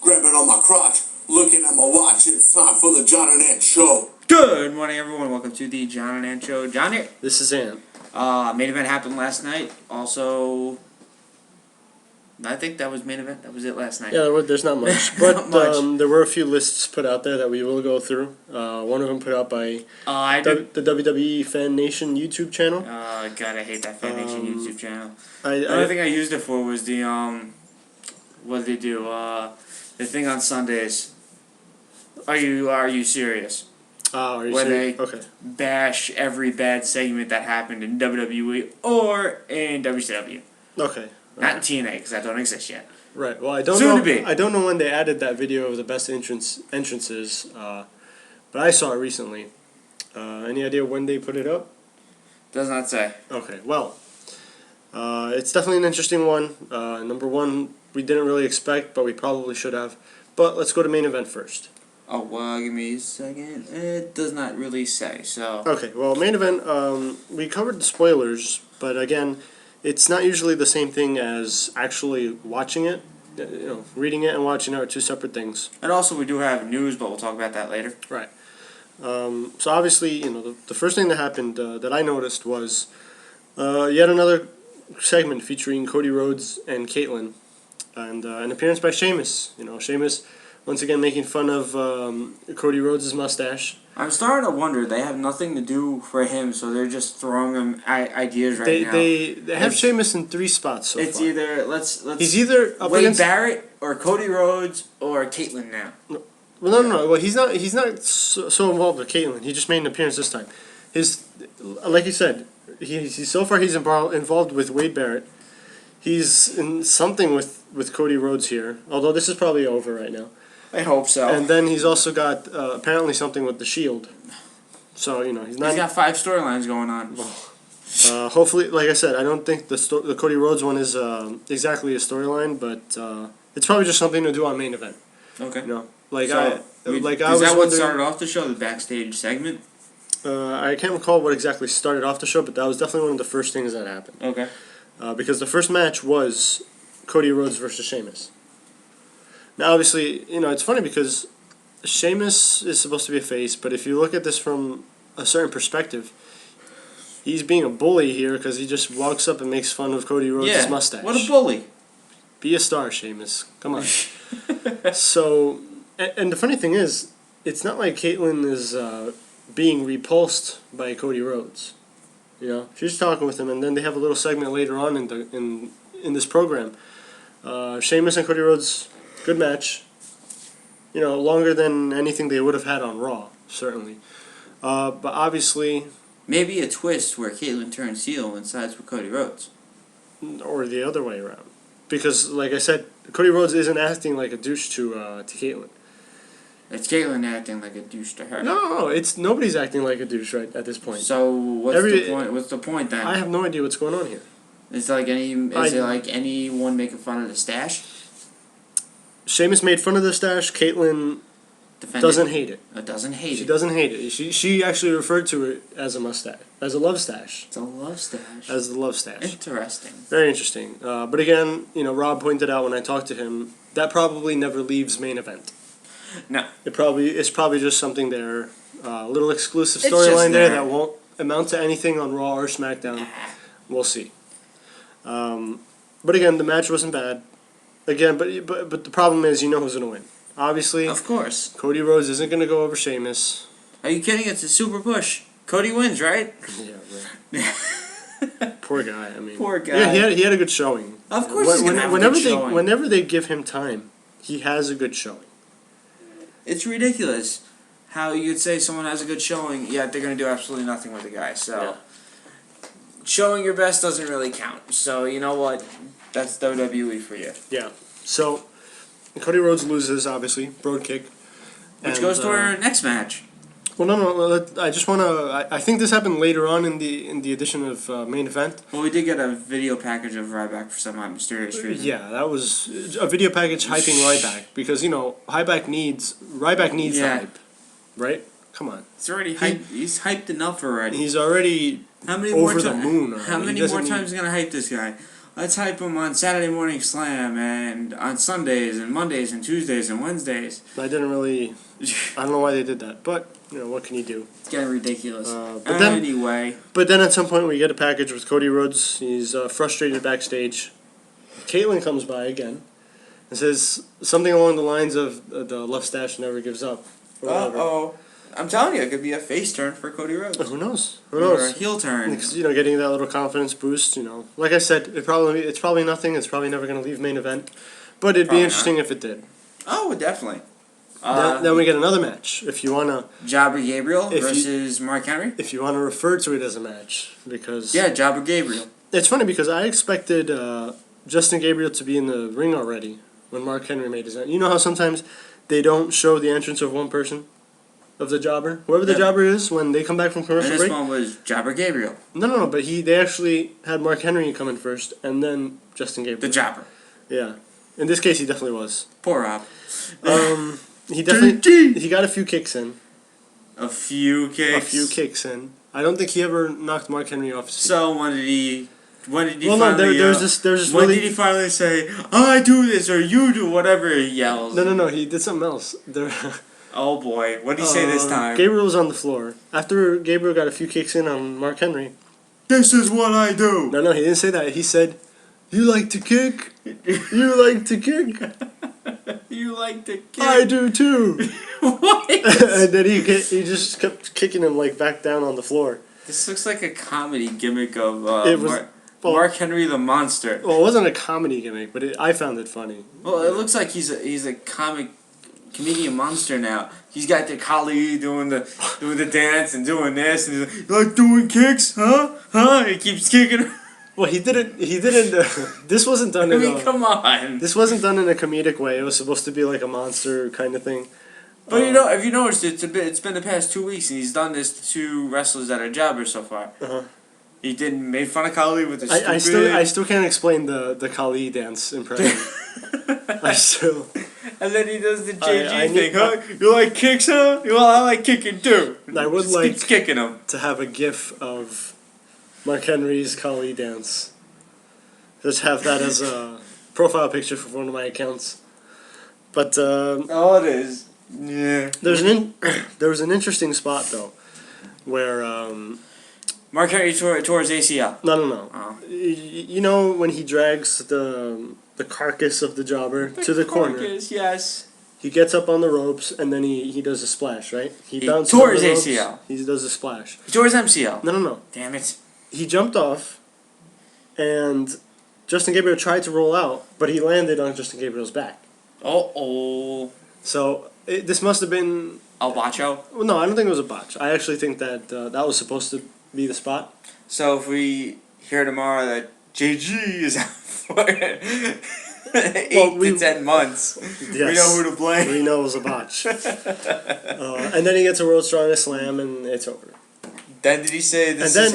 Grabbing on my crotch, looking at my watch. It's time for the John and Ant Show. Good morning, everyone. Welcome to the John and Ant Show. John here. This is Ant. Main event happened last night. Also, I think that was main event. That was it last night. Yeah, there's not much, but Not much. There were a few lists put out there that we will go through. One of them put out by the WWE Fan Nation YouTube channel. God, I hate that Fan Nation YouTube channel. The only thing I used it for was the what did they do? The thing on Sundays. Are you serious? Are you Where serious? they Okay. bash every bad segment that happened in WWE or in WCW. Okay. Not in TNA, because that don't exist yet. Right. Well, I don't Soon know. to be. I don't know when they added that video of the best entrances, but I saw it recently. Any idea when they put it up? Does not say. Okay. Well, it's definitely an interesting one. Number one, we didn't really expect, but we probably should have. But let's go to main event first. Oh, well, give me a second. It does not really say, so... Okay, well, main event, we covered the spoilers, but again, it's not usually the same thing as actually watching it. You know, reading it and watching it are two separate things. And also, we do have news, but we'll talk about that later. Right. So obviously, you know, the first thing that happened that I noticed was yet another segment featuring Cody Rhodes and Caitlyn, and an appearance by Sheamus. You know, Sheamus once again making fun of Cody Rhodes' mustache. I'm starting to wonder, they have nothing to do for him, so they're just throwing him ideas now. They have Sheamus in three spots so it's far. either, let's He's either up Wade against Barrett, or Cody Rhodes, or Caitlyn now. Well, no. Well, he's not so involved with Caitlyn. He just made an appearance this time. Like you said, he's so far he's involved with Wade Barrett. He's in something with Cody Rhodes here, although this is probably over right now. I hope so. And then he's also got apparently something with the Shield. So you know he's got 5 storylines going on. Hopefully, like I said, I don't think the Cody Rhodes one is exactly a storyline, but it's probably just something to do on main event. Okay. You know, is that what started off the show, the backstage segment? I can't recall what exactly started off the show, but that was definitely one of the first things that happened. Okay. Because the first match was Cody Rhodes versus Sheamus. Now, obviously, you know, it's funny because Sheamus is supposed to be a face, but if you look at this from a certain perspective, he's being a bully here because he just walks up and makes fun of Cody Rhodes' mustache. What a bully. Be a star, Sheamus. Come on. So, and the funny thing is, it's not like Caitlyn is being repulsed by Cody Rhodes. You know, she's talking with him, and then they have a little segment later on in this program. Sheamus and Cody Rhodes, good match. You know, longer than anything they would have had on Raw, certainly. But obviously... Maybe a twist where Caitlyn turns heel and sides with Cody Rhodes. Or the other way around. Because, like I said, Cody Rhodes isn't acting like a douche to Caitlyn. It's Caitlyn acting like a douche to her. No, it's nobody's acting like a douche right at this point. So what's the point? What's the point then? I have no idea what's going on here. Is it like anyone making fun of the stash? Sheamus made fun of the stash. Caitlyn doesn't hate it. Doesn't hate it. She doesn't hate it. She actually referred to it as a mustache, as a love stash. It's a love stash. As the love stash. Interesting. Very interesting. But again, you know, Rob pointed out when I talked to him that probably never leaves main event. No. It's probably just something there, a little exclusive storyline there that won't amount to anything on Raw or SmackDown. We'll see. But again, the match wasn't bad. Again, but the problem is, you know who's gonna win. Obviously, of course, Cody Rhodes isn't gonna go over Sheamus. Are you kidding? It's a super push. Cody wins, right? Yeah, right. Poor guy. I mean, poor guy. Yeah, he had a good showing. Of course, he's gonna have a good showing. Whenever they give him time, he has a good showing. It's ridiculous how you'd say someone has a good showing, yet they're going to do absolutely nothing with the guy. So, showing your best doesn't really count. So, you know what? That's WWE for you. Yeah. So, Cody Rhodes loses, obviously. Broad kick. Which goes to our next match. Well, no. I just want to... I think this happened later on in the edition of Main Event. Well, we did get a video package of Ryback for some mysterious reason. Yeah, that was a video package hyping Ryback. Because, you know, Ryback needs the hype. Right? Come on. It's already hyped. He's hyped enough already. He's already over the moon already. How many more times are going to hype this guy? let's hype him on Saturday Morning Slam and on Sundays and Mondays and Tuesdays and Wednesdays. I didn't really. I don't know why they did that, but what can you do? It's getting ridiculous. Anyway. But then at some point we get a package with Cody Rhodes. He's frustrated backstage. Caitlyn comes by again and says something along the lines of the left stash never gives up. Uh-oh. I'm telling you, it could be a face turn for Cody Rhodes. Who knows? Or a heel turn. Because, getting that little confidence boost, Like I said, it's probably nothing. It's probably never going to leave main event. But it'd be interesting if it did. Oh, definitely. Then we get another match. If you want to... Jobber Gabriel versus Mark Henry. If you want to refer to it as a match. Because... Yeah, Jobber Gabriel. It's funny because I expected Justin Gabriel to be in the ring already when Mark Henry made his entrance. You know how sometimes they don't show the entrance of one person? Of the jobber? Whoever the jobber is, when they come back from commercial break. And this one was Jobber Gabriel. No, but they actually had Mark Henry come in first, and then Justin Gabriel. The jobber. Yeah. In this case, he definitely was. Poor Rob. He definitely... He got a few kicks in. A few kicks in. I don't think he ever knocked Mark Henry off his feet. So when did he Well, finally... there's this when really... did he finally say, I do this, or you do, whatever he yells? No, he did something else. Oh boy, what did he say this time? Gabriel was on the floor. After Gabriel got a few kicks in on Mark Henry. This is what I do! No, he didn't say that. He said, you like to kick? You like to kick? You like to kick? I do too! What? And then he just kept kicking him back down on the floor. This looks like a comedy gimmick of Mark Henry the Monster. Well, it wasn't a comedy gimmick, but I found it funny. Well, it looks like he's a comedian monster now. He's got the Kali doing the dance and doing this, and he's like, you like doing kicks, huh? He keeps kicking. Well, he didn't. This wasn't done. Come on. This wasn't done in a comedic way. It was supposed to be like a monster kind of thing. But if you noticed, it's been the past 2 weeks, and he's done this to 2 wrestlers that are jobbers so far. He made fun of Kali with the stupid... I still can't explain the Kali dance impression. And then he does the JG thing, huh? You like kicks, huh? Well, I like kicking too. I would Just like keeps kicking him. to have a GIF of Mark Henry's Kali dance. Just have that as a profile picture for one of my accounts. But it is. Yeah. There was an interesting spot though, where Mark Henry towards ACL. No. Oh. You know when he drags the carcass of the jobber to the corner. Yes. He gets up on the ropes and then he does a splash, right? He tore his ACL. He does a splash. He tore his MCL. No. Damn it. He jumped off, and Justin Gabriel tried to roll out, but he landed on Justin Gabriel's back. So this must have been El Bacho? Well, no, I don't think it was a botch. I actually think that that was supposed to be the spot. So if we hear tomorrow that JG is out for 8 to 10 months, yes, we know who to blame. We know it was a botch. And then he gets a World's Strongest Slam, and it's over. Then did he say, this is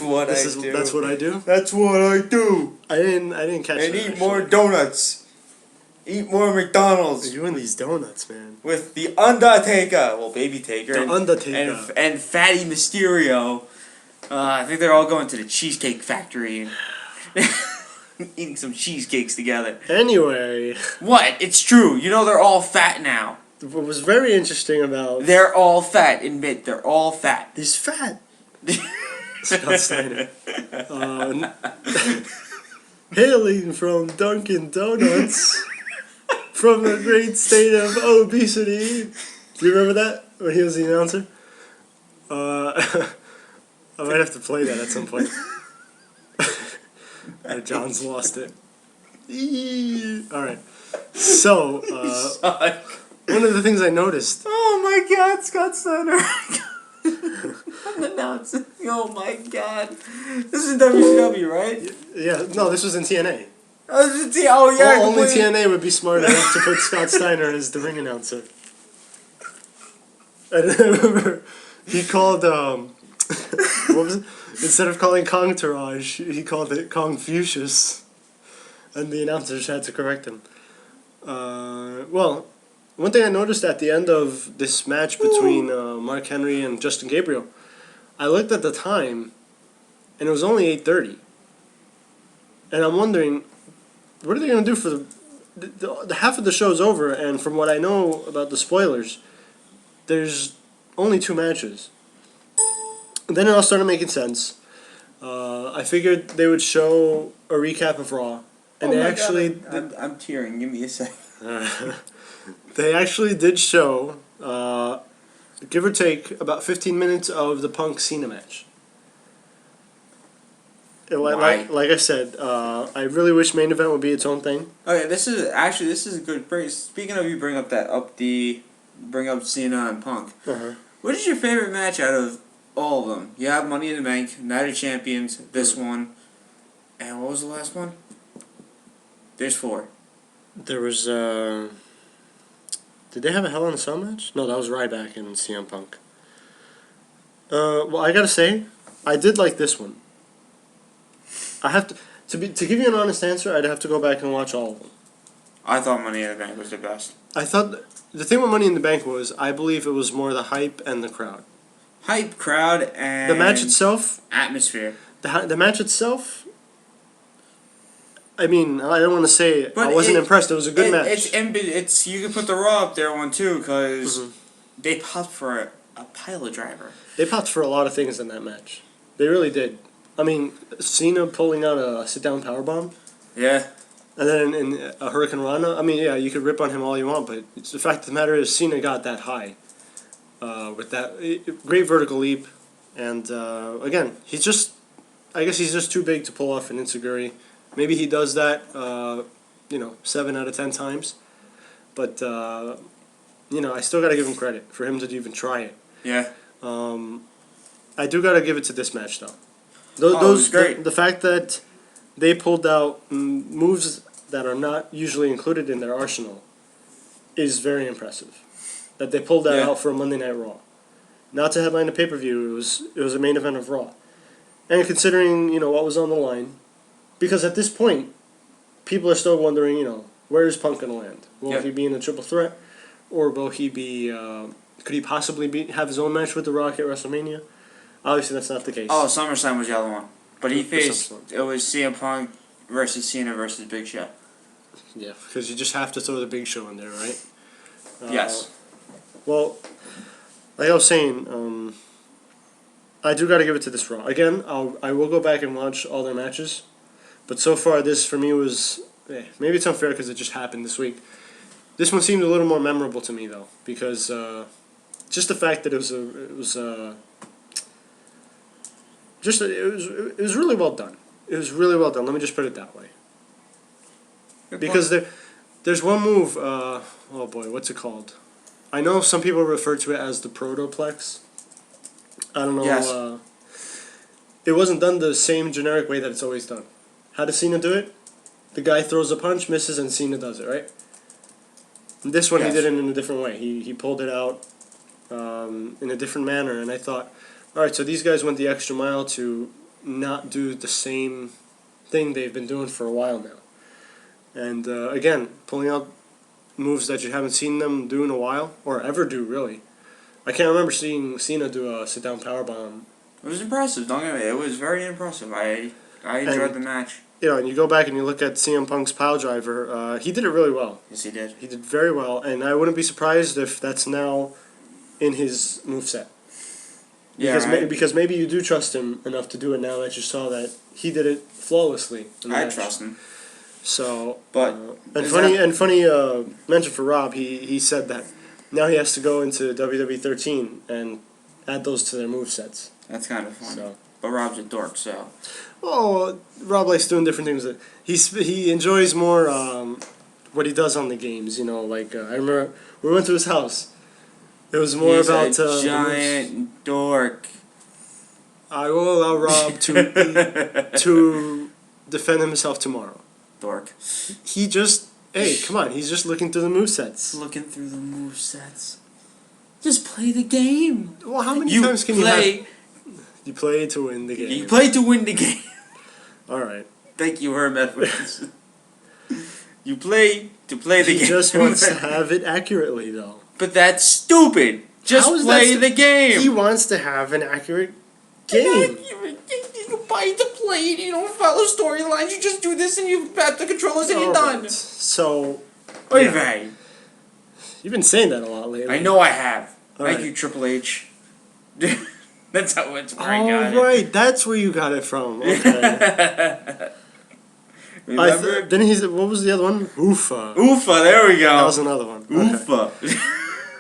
what I do? That's what I do? That's what I do. I didn't catch that. And eat more donuts. Eat more McDonald's. You're doing these donuts, man. With the Undertaker. Well, Baby Taker. The Undertaker. And Fatty Mysterio. I think they're all going to the Cheesecake Factory and eating some cheesecakes together. Anyway. What? It's true. You know they're all fat now. What was very interesting about... They're all fat. Admit, they're all fat. He's fat. Scott Steiner. Hailing from Dunkin' Donuts, from the great state of obesity. Do you remember that when he was the announcer? I might have to play that at some point. John's lost it. Alright. So, one of the things I noticed... Oh my god, Scott Steiner. I'm announcing. Oh my god. This is WCW, right? Yeah, no, this was in TNA. Oh yeah. Only TNA would be smart enough to put Scott Steiner as the ring announcer. And I remember he called, what was it? Instead of calling Kongtaraj, he called it Confucius. And the announcers had to correct him. Well, one thing I noticed at the end of this match between Mark Henry and Justin Gabriel, I looked at the time, and it was only 8:30. And I'm wondering, what are they going to do for the half of the show's over, and from what I know about the spoilers, there's only 2 matches. And then it all started making sense. I figured they would show a recap of Raw, and they actually God, I'm tearing. Give me a sec. they actually did show, give or take, about 15 minutes of the Punk Cena match. Like I said, I really wish Main Event would be its own thing. Okay, this is a good break. Speaking of, you bring up Cena and Punk. Uh-huh. What is your favorite match out of all of them? You have Money in the Bank, Night of Champions, this one, and what was the last one? There's 4. There was, did they have a Hell in a Cell match? No, that was Ryback and CM Punk. Well, I gotta say, I did like this one. I have to give you an honest answer, I'd have to go back and watch all of them. I thought Money in the Bank was the best. I thought, the thing with Money in the Bank was, I believe it was more the hype and the crowd. Hype, crowd, and The match itself, atmosphere. the match itself, I mean, I don't want to say But I wasn't impressed. It was a good match. It's you could put the Raw up there one too, because Mhm. they popped for a pile driver. They popped for a lot of things in that match. They really did. I mean, Cena pulling out a sit-down powerbomb, Yeah. and then in a Hurricane Rana. I mean, yeah, you could rip on him all you want, but it's the fact of the matter is Cena got that high with that great vertical leap, and again, I guess he's just too big to pull off an enziguri. Maybe he does that, 7 out of 10 times, but I still got to give him credit for him to even try it. Yeah. I do got to give it to this match though. It was great. The fact that they pulled out moves that are not usually included in their arsenal is very impressive. That they pulled that out for a Monday Night Raw, not to headline a pay-per-view. It was a main event of Raw, and considering what was on the line, because at this point, people are still wondering where is Punk gonna land? Will he be in a triple threat, or will he be? Could he possibly have his own match with The Rock at WrestleMania? Obviously, that's not the case. Oh, SummerSlam was the other one, but he faced SummerSlam. it was CM Punk versus Cena versus Big Show. Yeah, because you just have to throw the Big Show in there, right? Yes. Well, like I was saying, I do got to give it to this Raw. Again, I will go back and watch all their matches, but so far this for me was maybe it's unfair because it just happened this week. This one seemed a little more memorable to me though, because just the fact that it was really well done. It was really well done. Let me just put it that way. Because there's one move. Oh boy, what's it called? I know some people refer to it as the protoplex. I don't know. Yes. It wasn't done the same generic way that it's always done. How does Cena do it? The guy throws a punch, misses, and Cena does it, right? And this one he did it in a different way. He pulled it out in a different manner, and I thought, all right, so these guys went the extra mile to not do the same thing they've been doing for a while now. And again, pulling out moves that you haven't seen them do in a while, or ever do, really. I can't remember seeing Cena do a sit-down powerbomb. It was impressive, don't get me. It was very impressive. I enjoyed the match. And you go back and you look at CM Punk's pile driver, he did it really well. Yes, he did. He did very well, and I wouldn't be surprised if that's now in his moveset. Because maybe you do trust him enough to do it now that you saw that he did it flawlessly. I trust him. So, but funny mention for Rob. He said that now he has to go into WWE 13 and add those to their movesets. That's kind of funny. So. But Rob's a dork, so. Oh, Rob likes doing different things. He enjoys more what he does on the games. I remember we went to his house. It was more He's about a giant dork. I will allow Rob to defend himself tomorrow. Dork. Come on, he's just looking through the movesets. Looking through the movesets. Just play the game. Well, how many times can you have? You play to win the game. You play to win the game. All right. Thank you, Herm Edwards. You play to play the game. He just wants to have it accurately, though. But that's stupid. Just play the game. He wants to have an accurate game. bite the plate. You don't follow storylines. You just do this and you pat the controllers and you're done. So, Oy yeah. vey. You've been saying that a lot lately. I know I have. All Thank right. you, Triple H. That's how it's where I Oh, got right. That's where you got it from. Okay. it. Remember? Then what was the other one? Oofa. Oofa, there we go. That was another one. Okay. Oofa.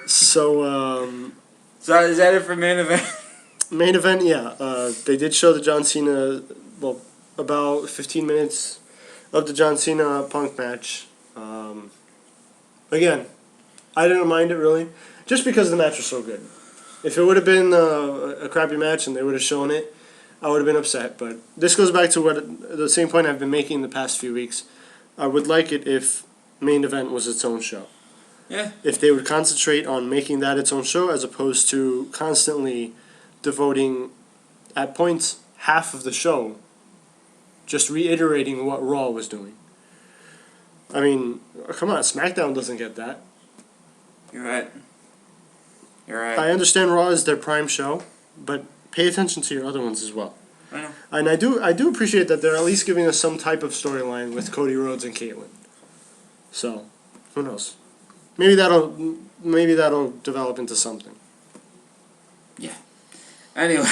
So, So is that it for main event? main event, yeah. They did show the John Cena, well, about 15 minutes of the John Cena Punk match. Again, I didn't mind it really, just because the match was so good. If it would have been a crappy match and they would have shown it, I would have been upset. But this goes back to the same point I've been making the past few weeks. I would like it if main event was its own show. Yeah. If they would concentrate on making that its own show as opposed to constantly devoting, at points, half of the show just reiterating what Raw was doing. I mean, come on, SmackDown doesn't get that. You're right. You're right. I understand Raw is their prime show, but pay attention to your other ones as well. I know. And I do appreciate that they're at least giving us some type of storyline with Cody Rhodes and Caitlyn. So, who knows? Maybe that'll develop into something. Yeah. Anyway,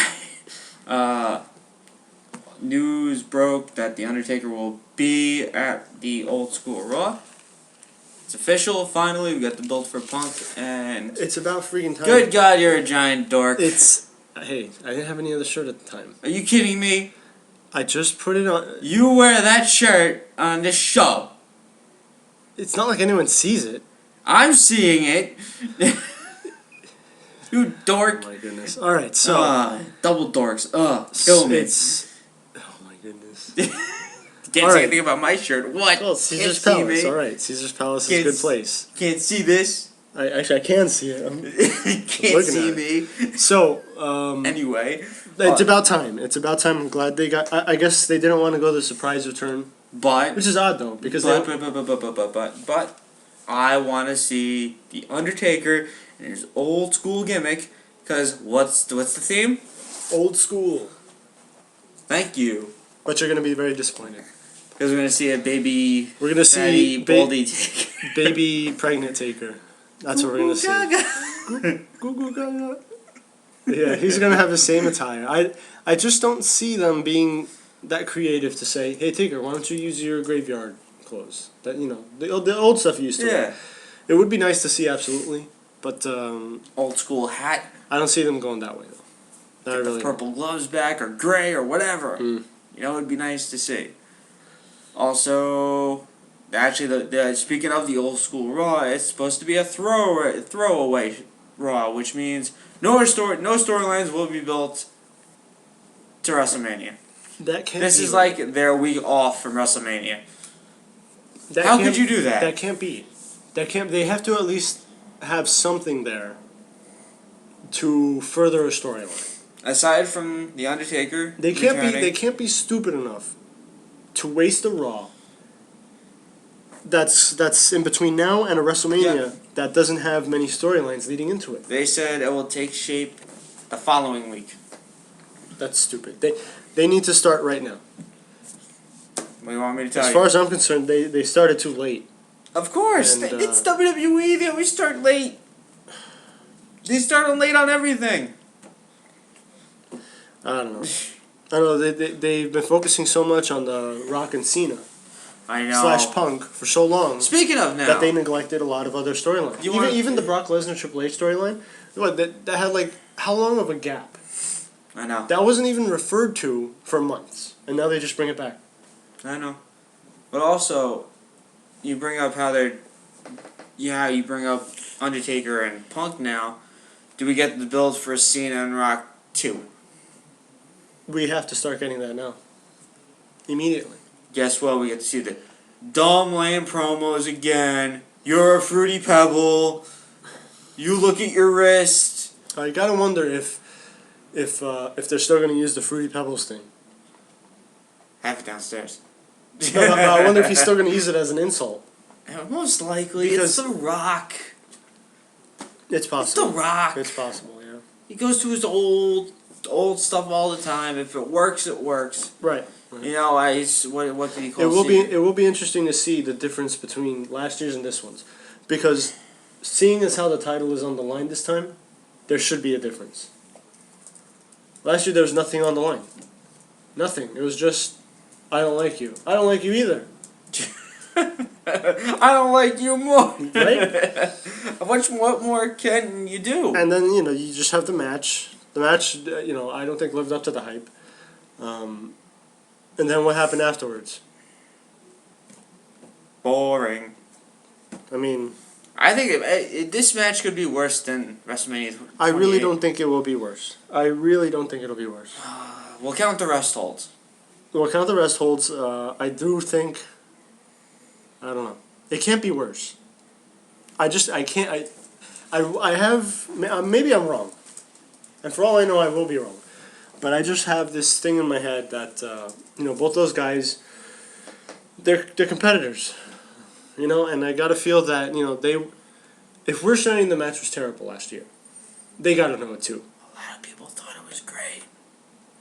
news broke that The Undertaker will be at the Old School Raw. It's official, finally. We got the belt for Punk, and... It's about freaking time. Good God, you're a giant dork. Hey, I didn't have any other shirt at the time. Are you kidding me? I just put it on. You wear that shirt on this show. It's not like anyone sees it. I'm seeing it. You dork. Oh my goodness. Alright, so... double dorks. Kill me. Oh my goodness. Can't All say right. anything about my shirt. What? Well, Caesar's Can't see Palace. me. Alright, Caesar's Palace is Can't a good place. Can't see this. I can see it. I'm Can't looking see at me. So, Anyway. it's about time. It's about time. I'm glad they got... I guess they didn't want to go the surprise return. But... Which is odd, though, because... But... I want to see The Undertaker and his old school gimmick. Because what's the theme? Old school. Thank you. But you're going to be very disappointed. Because we're going to see a baby... We're going to see... baldy Taker. Baby pregnant Taker. That's what we're going to see. Goo goo gaga. Yeah, he's going to have the same attire. I just don't see them being that creative to say, hey, Taker, why don't you use your graveyard clothes? That, you know, the old stuff you used to wear. It would be nice to see, absolutely. But, Old school hat. I don't see them going that way, though. Not really. Purple gloves back, or gray, or whatever. Mm. You know, it'd be nice to see. Also, actually, speaking of the old school Raw, it's supposed to be a throwaway Raw, which means no storylines will be built to WrestleMania. That can't This be is right. like their week off from WrestleMania. That How can't- could you do that? That can't be. That can't. They have to at least have something there to further a storyline. Aside from The Undertaker, They can't be. returning- They can't be stupid enough to waste a Raw. That's in between now and a WrestleMania that doesn't have many storylines leading into it. They said it will take shape the following week. That's stupid. They need to start right now. What do you want me to tell As you? far as I'm concerned, they started too late. Of course, And, it's WWE. They always start late. They start late on everything. I don't know. I know they've been focusing so much on the Rock and Cena I know. / Punk for so long Speaking of now, that they neglected a lot of other storylines. Even the Brock Lesnar Triple H storyline, that had like how long of a gap? I know. That wasn't even referred to for months, and now they just bring it back. I know. But also, you bring up how they're... Yeah, you bring up Undertaker and Punk now. Do we get the build for Cena and Rock 2? We have to start getting that now. Immediately. Guess what? We get to see the dumb, lame promos again. You're a fruity pebble. You look at your wrist. I gotta wonder if they're still gonna use the Fruity Pebbles thing. Have it downstairs. No, but I wonder if he's still gonna use it as an insult. Most likely, Because- it's The Rock. It's It's possible. The Rock. It's possible, yeah. He goes to his old old stuff all the time. If it works, it works. Right. You know, what did he call It will be interesting to see the difference between last year's and this one's, because seeing as how the title is on the line this time, there should be a difference. Last year there was nothing on the line, nothing. It was just, I don't like you. I don't like you either. I don't like you more. Right? What more can you do? And then you just have the match. The match, I don't think lived up to the hype. And then what happened afterwards? Boring. I mean, I think this match could be worse than WrestleMania 28. I really don't think it will be worse. I really don't think it'll be worse. We'll count the rest holds. We'll count the rest holds. I do think. I don't know. It can't be worse. I can't. I have. Maybe I'm wrong. And for all I know, I will be wrong. But I just have this thing in my head that both those guys, they're competitors, and I gotta feel that if we're saying the match was terrible last year, they gotta know it too. A lot of people thought it was great.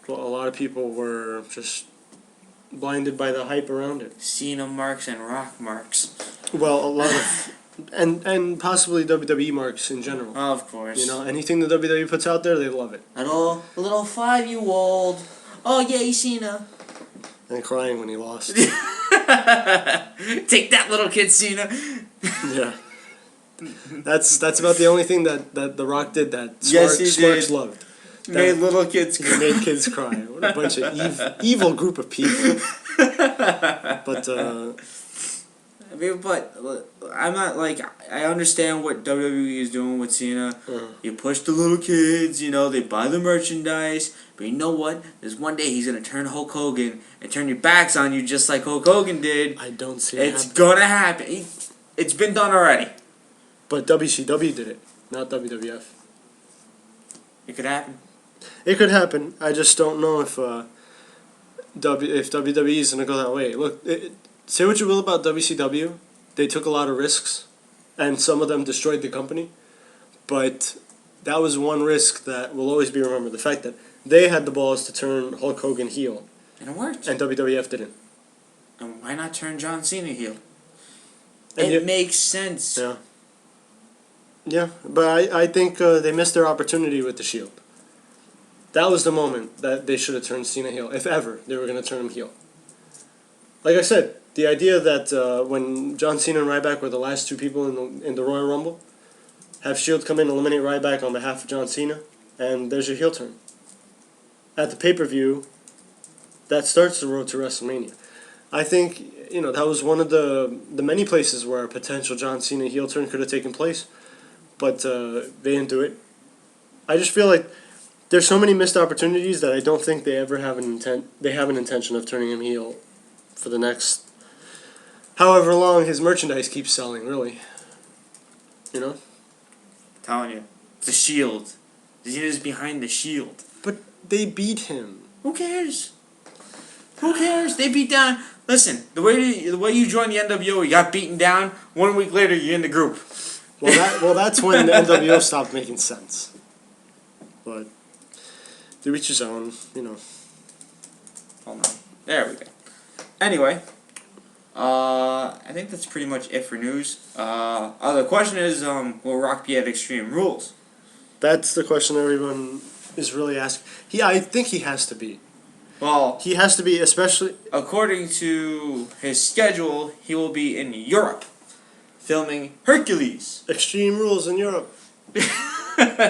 Well, a lot of people were just blinded by the hype around it. Cena marks and Rock marks. Well, a lot of. And possibly WWE marks in general. Of course. Anything the WWE puts out there, they love it. A little 5-year-old. Oh, yay, Cena. And crying when he lost. Take that, little kid, Cena. Yeah. That's about the only thing that The Rock did that Smarks loved. Made little kids cry. He made kids cry. What a bunch of evil group of people. But, but I'm not I understand what WWE is doing with Cena. You push the little kids, they buy the merchandise. But you know what? There's one day he's gonna turn Hulk Hogan and turn your backs on you just like Hulk Hogan did. I don't see it. It's gonna happen. It's been done already. But WCW did it, not WWF. It could happen. It could happen. I just don't know if WWE is gonna go that way. Look. Say what you will about WCW, they took a lot of risks, and some of them destroyed the company, but that was one risk that will always be remembered. The fact that they had the balls to turn Hulk Hogan heel. And it worked. And WWF didn't. And why not turn John Cena heel? And it makes sense. Yeah. Yeah, but I think they missed their opportunity with the Shield. That was the moment that they should have turned Cena heel, if ever they were going to turn him heel. Like I said, the idea that when John Cena and Ryback were the last two people in the Royal Rumble, have Shield come in and eliminate Ryback on behalf of John Cena, and there's your heel turn. At the pay-per-view, that starts the road to WrestleMania. I think, that was one of the many places where a potential John Cena heel turn could have taken place, but they didn't do it. I just feel like there's so many missed opportunities that I don't think they ever have an intention of turning him heel for the next however long his merchandise keeps selling, really. I'm telling you. The Shield. Cena's behind the Shield. But they beat him. Who cares? Who cares? They beat down. Listen, the way you joined the NWO, you got beaten down. 1 week later, you're in the group. Well, that's when the NWO stopped making sense. But to each his own, Hold on. There we go. Anyway, I think that's pretty much it for news. The question is, will Rock be at Extreme Rules? That's the question everyone is really asking. I think he has to be. Well, he has to be, especially according to his schedule, he will be in Europe, filming Hercules. Extreme Rules in Europe.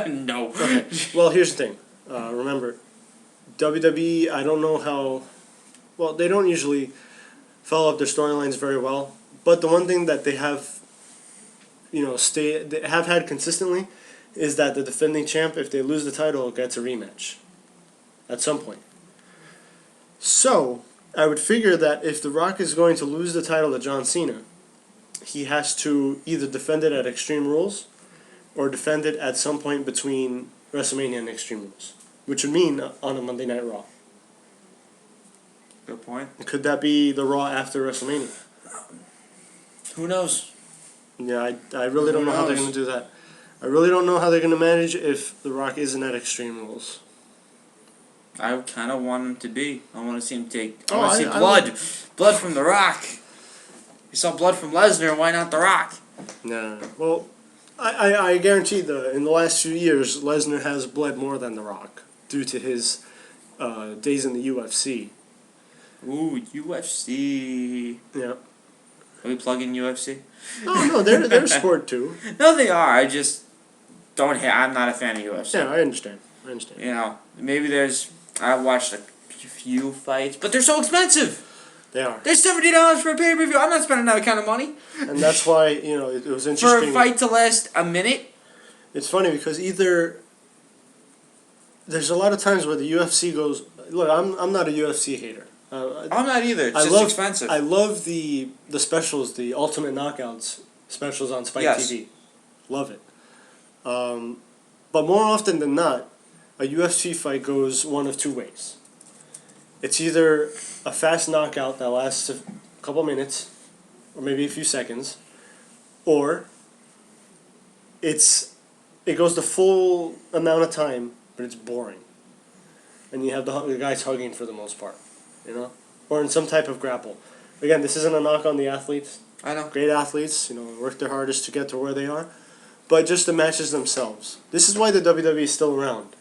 No. Okay. Well, here's the thing. Remember, WWE, I don't know how. Well, they don't usually follow up their storylines very well. But the one thing that they have, they have had consistently, is that the defending champ, if they lose the title, gets a rematch at some point. So, I would figure that if The Rock is going to lose the title to John Cena, he has to either defend it at Extreme Rules or defend it at some point between WrestleMania and Extreme Rules, which would mean on a Monday Night Raw. Good point. Could that be the Raw after WrestleMania? Who knows? Yeah, I really don't know how they're going to do that. I really don't know how they're going to manage if The Rock isn't at Extreme Rules. I kind of want him to be. I want to see him take. I Oh, want to see I blood. Blood from The Rock. You saw blood from Lesnar. Why not The Rock? No. Well, I guarantee in the last few years, Lesnar has bled more than The Rock due to his days in the UFC. Ooh, UFC. Yeah. Are we plugging UFC? No, they're a sport too. No, they are. I just don't. I'm not a fan of UFC. Yeah, I understand. You know, maybe I've watched a few fights, but they're so expensive. They are. They're $70 for a pay-per-view. I'm not spending that kind of money. And that's why, it was interesting. For a fight to last a minute? It's funny because there's a lot of times where the UFC goes, look, I'm not a UFC hater. I'm not either. It's just expensive. I love the specials, the Ultimate Knockouts specials on Spike TV. Love it. But more often than not, a UFC fight goes one of two ways. It's either a fast knockout that lasts a couple minutes, or maybe a few seconds, or it goes the full amount of time, but it's boring. And you have the guys hugging for the most part, or in some type of grapple. Again, this isn't a knock on the athletes. I know. Great athletes, work their hardest to get to where they are, but just the matches themselves. This is why the WWE is still around.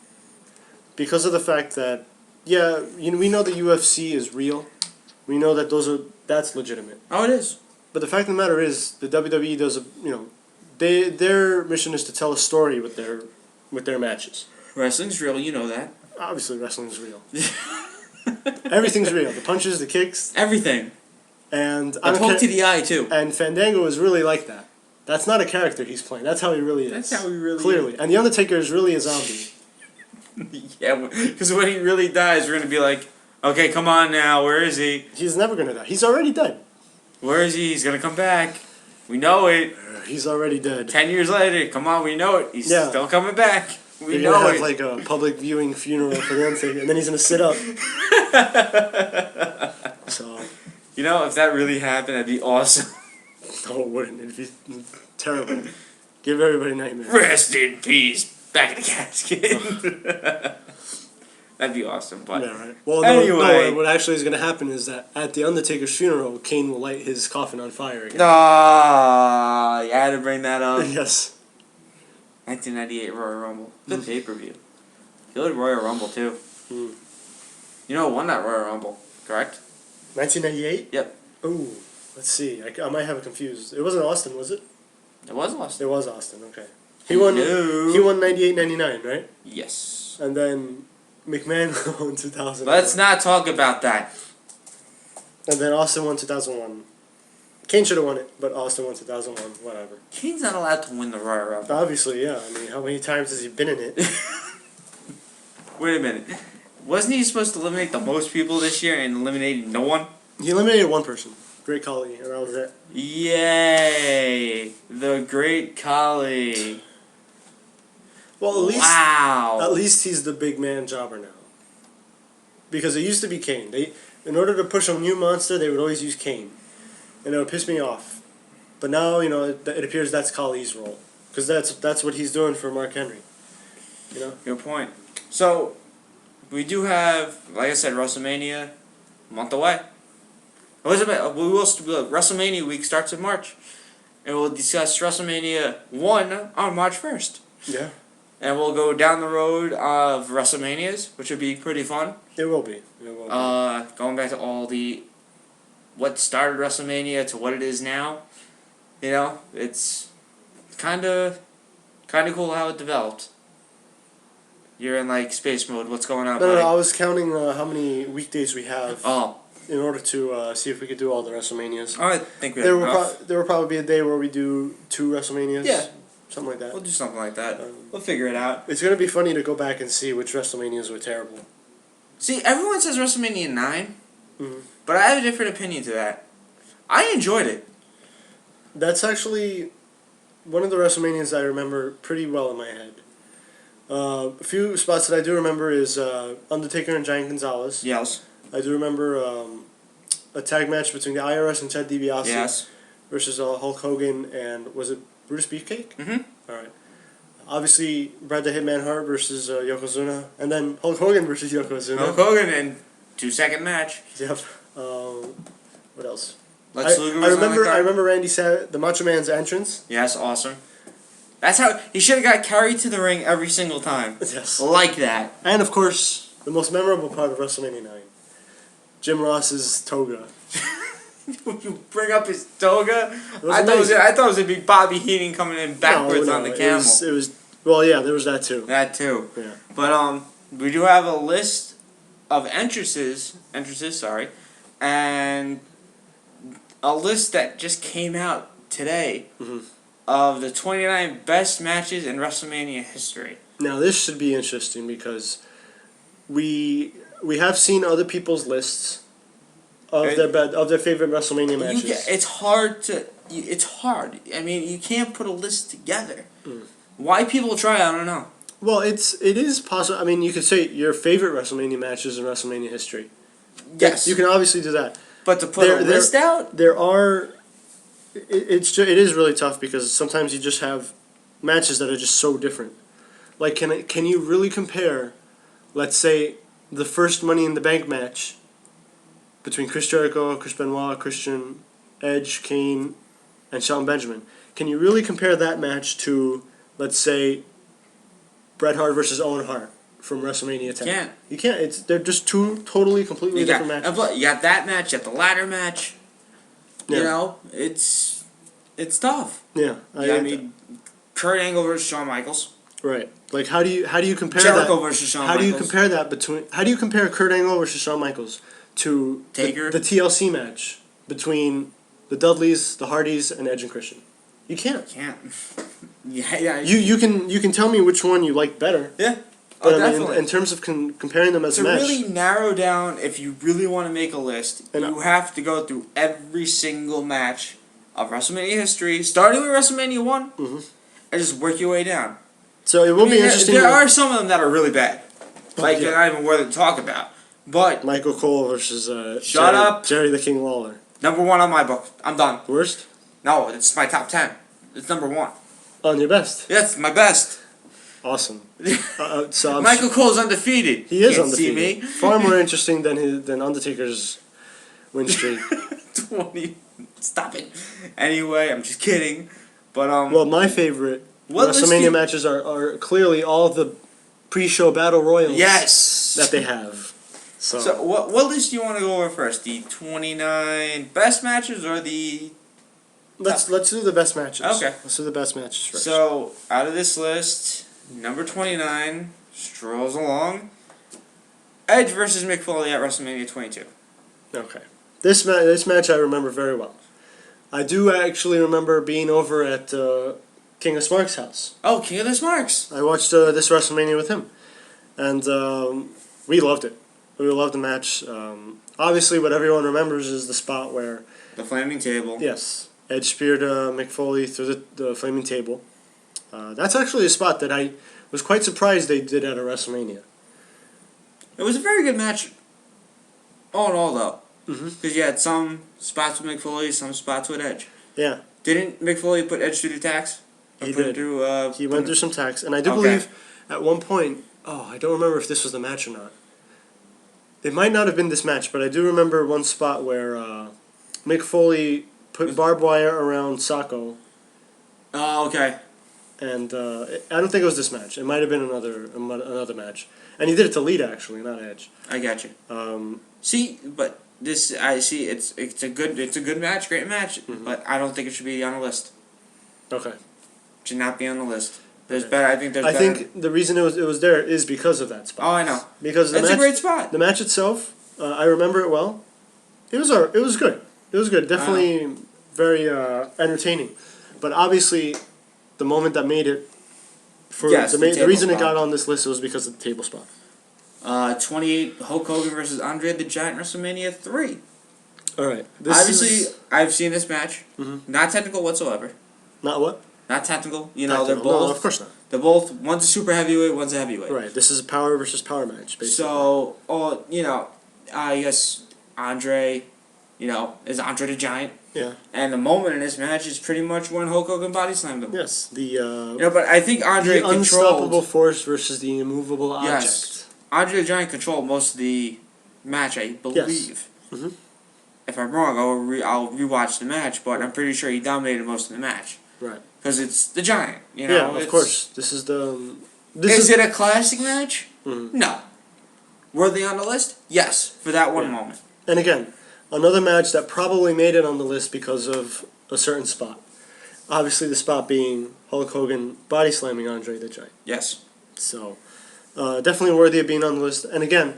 Because of the fact that, we know the UFC is real. We know that that's legitimate. Oh, it is. But the fact of the matter is, the WWE does their mission is to tell a story with their matches. Wrestling's real, you know that. Obviously, wrestling's real. Everything's real. The punches, the kicks. Everything. And the poke to the eye, too. And Fandango is really like that. That's not a character he's playing. That's how he really is. That's how he really Clearly. is. And The Undertaker is really a zombie. Yeah, because when he really dies, we're going to be like, okay, come on now, where is he? He's never going to die. He's already dead. Where is he? He's going to come back. We know it. He's already dead. 10 years later, come on, we know it. He's still coming back. We They're know gonna it. have like a public viewing funeral for the Undertaker, and then he's going to sit up. So, if that really happened, that'd be awesome. no, it wouldn't. It'd be terrible. Give everybody nightmares. Rest in peace. Back in the casket. That'd be awesome, but yeah, right. Well, anyway, what actually is going to happen is that at the Undertaker's funeral, Kane will light his coffin on fire again. You had to bring that up. Yes. 1998 Royal Rumble. Good pay-per-view. Good Royal Rumble, too. Mm. You know who won that Royal Rumble, correct? 1998? Yep. Ooh, let's see. I might have it confused. It wasn't Austin, was it? It was Austin. It was Austin, okay. He won 98-99, right? Yes. And then McMahon won 2000. Let's not talk about that. And then Austin won 2001. Kane should have won it, but Austin won 2001. Whatever. Kane's not allowed to win the Royal Rumble. Obviously, yeah. I mean, how many times has he been in it? Wait a minute. Wasn't he supposed to eliminate the most people this year and eliminated no one? He eliminated one person. Great Khali, and that was it. Yay! The Great Khali. Well, Wow. At least he's the big man jobber now. Because it used to be Kane. In order to push a new monster, they would always use Kane. And it would piss me off. But now, it appears that's Khali's role. Because that's what he's doing for Mark Henry. Good point. So, we do have, like I said, WrestleMania a month away. WrestleMania week starts in March. And we'll discuss WrestleMania 1 on March 1st. Yeah. And we'll go down the road of WrestleManias, which would be pretty fun. It will be. Going back to what started WrestleMania to what it is now. It's kind of cool how it developed. You're in space mode. What's going on? No, I was counting how many weekdays we have. Oh. In order to see if we could do all the WrestleManias. I think we have enough. There will probably be a day where we do 2 WrestleManias. Yeah. Something like that. We'll do something like that. We'll figure it out. It's going to be funny to go back and see which WrestleManias were terrible. See, everyone says WrestleMania 9, Mm-hmm. but I have a different opinion to that. I enjoyed it. That's actually one of the WrestleManias I remember pretty well in my head. A few spots that I do remember is Undertaker and Giant Gonzalez. Yes. I do remember a tag match between the IRS and Ted DiBiase Yes. versus Hulk Hogan and, was it Brutus Beefcake? Mm-hmm. All right. Obviously, Bret the Hitman Hart versus Yokozuna, and then Hulk Hogan versus Yokozuna. Hulk Hogan in 2-second match. Yep. What else? Lex Luger was on the card. I remember Randy Savage, the Macho Man's entrance. Yes, awesome. That's how he should have got carried to the ring every single time. Yes. Like that. And of course, the most memorable part of WrestleMania 9, Jim Ross's toga. You bring up his toga. Was I thought amazing. it was gonna be Bobby Heenan coming in backwards on the camel. It was well, yeah, there was that too. That too. Yeah. But we do have a list of entrances, sorry, and a list that just came out today of the 29 best matches in WrestleMania history. Now this should be interesting because we have seen other people's lists of their favorite WrestleMania matches. It's hard. I mean, you can't put a list together. Why people try, I don't know. Well, it is possible. I mean, you could say your favorite WrestleMania matches in WrestleMania history. Yes, You can obviously do that. but to put a list out, There are. It is really tough because sometimes you just have matches that are just so different. Like, can you really compare, let's say, the first Money in the Bank match between Chris Jericho, Chris Benoit, Christian, Edge, Kane, and Shelton Benjamin? Can you really compare that match to, let's say, Bret Hart versus Owen Hart from WrestleMania 10? Can't. You can't. They're just two totally, completely different matches. You got that match, you got the ladder match. Yeah. You know, it's tough. Yeah, I mean, Kurt Angle versus Shawn Michaels. right. Like, how do you compare Jericho that? versus Shawn How Michaels. do you compare that How do you compare Kurt Angle versus Shawn Michaels to Taker? the TLC match between the Dudleys, the Hardys, and Edge and Christian? You can't. Can't. Yeah. You can tell me which one you like better. Yeah. But Oh, I mean, definitely. in terms of comparing them as To a match, really narrow down, if you really want to make a list, you have to go through every single match of WrestleMania history, starting with WrestleMania 1, and just work your way down. so it will be interesting. There are some of them that are really bad. Like, they're not even worth to talk about. But, Michael Cole versus Shut up. Jerry the King Lawler. number 1 on my book. I'm done. Worst? No, it's my top 10. It's number 1. On your best. That's my best. Awesome. So Michael Cole's undefeated. He is Can't undefeated. See me. Far more interesting than Undertaker's win streak. 20. Stop it. Anyway, I'm just kidding. But Well, my favorite What list do WrestleMania you- matches are clearly all the pre-show battle royals yes. that they have. So, So what list do you want to go over first? The 29 best matches or the... let's do the best matches. Okay. Let's do the best matches first. So out of this list, number 29 strolls along. Edge versus Mick Foley at WrestleMania 22. Okay. This match I remember very well. I do actually remember being over at King of Smark's house. Oh, King of the Smarks. I watched this WrestleMania with him, and we loved it. We loved the match. Obviously, what everyone remembers is the spot where, The flaming table. yes, Edge speared Mick Foley through the flaming table. That's actually a spot that I was quite surprised they did at a WrestleMania. It was a very good match. All in all, though. Because you had some spots with Mick Foley, some spots with Edge. Yeah, Didn't Mick Foley put Edge through the tax? Or He put him did. Through, he went through some tax, and I do Okay. believe at one point, I don't remember if this was the match or not. It might not have been this match, but I do remember one spot where Mick Foley put barbed wire around Sacco, Oh, okay. and I don't think it was this match. It might have been another match, and he did it to Lita actually, not Edge. I got you. See, but this I see. It's a good match, great match. But I don't think it should be on the list. Okay. Should not be on the list. There's better. I think there's. I better. think the reason it was there is because of that spot. Oh, I know. Because the It's match, a great spot. The match itself, I remember it well. It was good. It was good. Definitely very entertaining. But obviously, the moment that made it for Yes, the the table reason it spot. got on this list was because of the table spot. 28 Hulk Hogan versus Andre the Giant WrestleMania 3. All right. Obviously, I've seen this match. Not technical whatsoever. Not what? Not technical. You know, they're Tactical. both. No, of course not. They're both. One's a super heavyweight. One's a heavyweight. Right. This is a power versus power match, basically. So, you know, I guess Andre is Andre the Giant. Yeah. And the moment in this match is pretty much when Hulk Hogan body slammed him. Yes. But I think Andre the unstoppable force versus the immovable object. Yes. Andre the Giant controlled most of the match, I believe. Yes. Mm-hmm. If I'm wrong, I'll rewatch the match, but I'm pretty sure he dominated most of the match. Right. Because it's the Giant, Yeah, of course. This is the. Is it a classic match? Mm-hmm. No. Were they on the list? Yes, for that one moment. And again, another match that probably made it on the list because of a certain spot. Obviously, the spot being Hulk Hogan body slamming Andre the Giant. Yes. So, definitely worthy of being on the list. And again,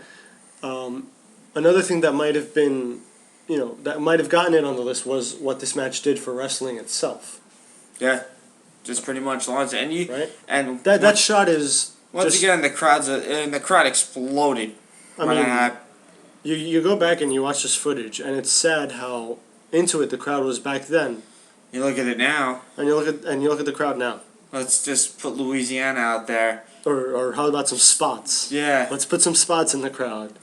another thing that might have been, that might have gotten it on the list was what this match did for wrestling itself. Yeah. Just pretty much launched it. And right? And that shot is once again the crowd exploded. You go back and you watch this footage, and it's sad how into it the crowd was back then. You look at it now, and you look at the crowd now. Let's just put Louisiana out there. Or how about some spots? Yeah. Let's put some spots in the crowd.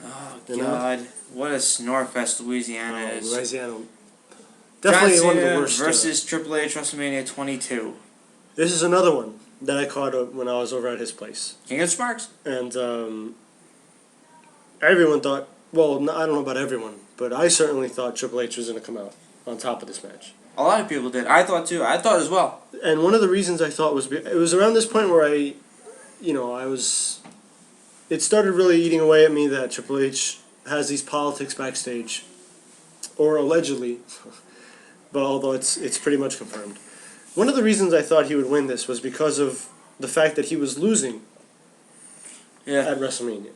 Oh God! What a snorefest Louisiana is. Louisiana. Definitely one of the worst. Versus Triple H WrestleMania 22. This is another one that I caught when I was over at his place. King of Sparks. And everyone thought, well, I don't know about everyone, but I certainly thought Triple H was going to come out on top of this match. A lot of people did. I thought too. I thought as well. And one of the reasons I thought was, it was around this point where it started really eating away at me that Triple H has these politics backstage, or allegedly, but although it's pretty much confirmed. One of the reasons I thought he would win this was because of the fact that he was losing at WrestleMania.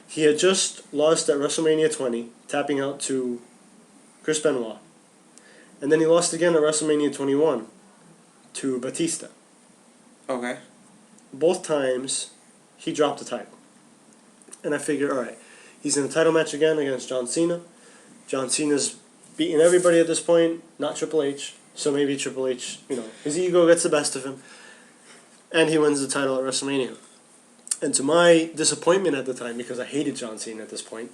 He had just lost at WrestleMania 20, tapping out to Chris Benoit. And then he lost again at WrestleMania 21 to Batista. Okay. Both times, he dropped the title. And I figured, alright, he's in a title match again against John Cena. John Cena's beating everybody at this point, not Triple H. So maybe Triple H, his ego gets the best of him. And he wins the title at WrestleMania. And to my disappointment at the time, because I hated John Cena at this point,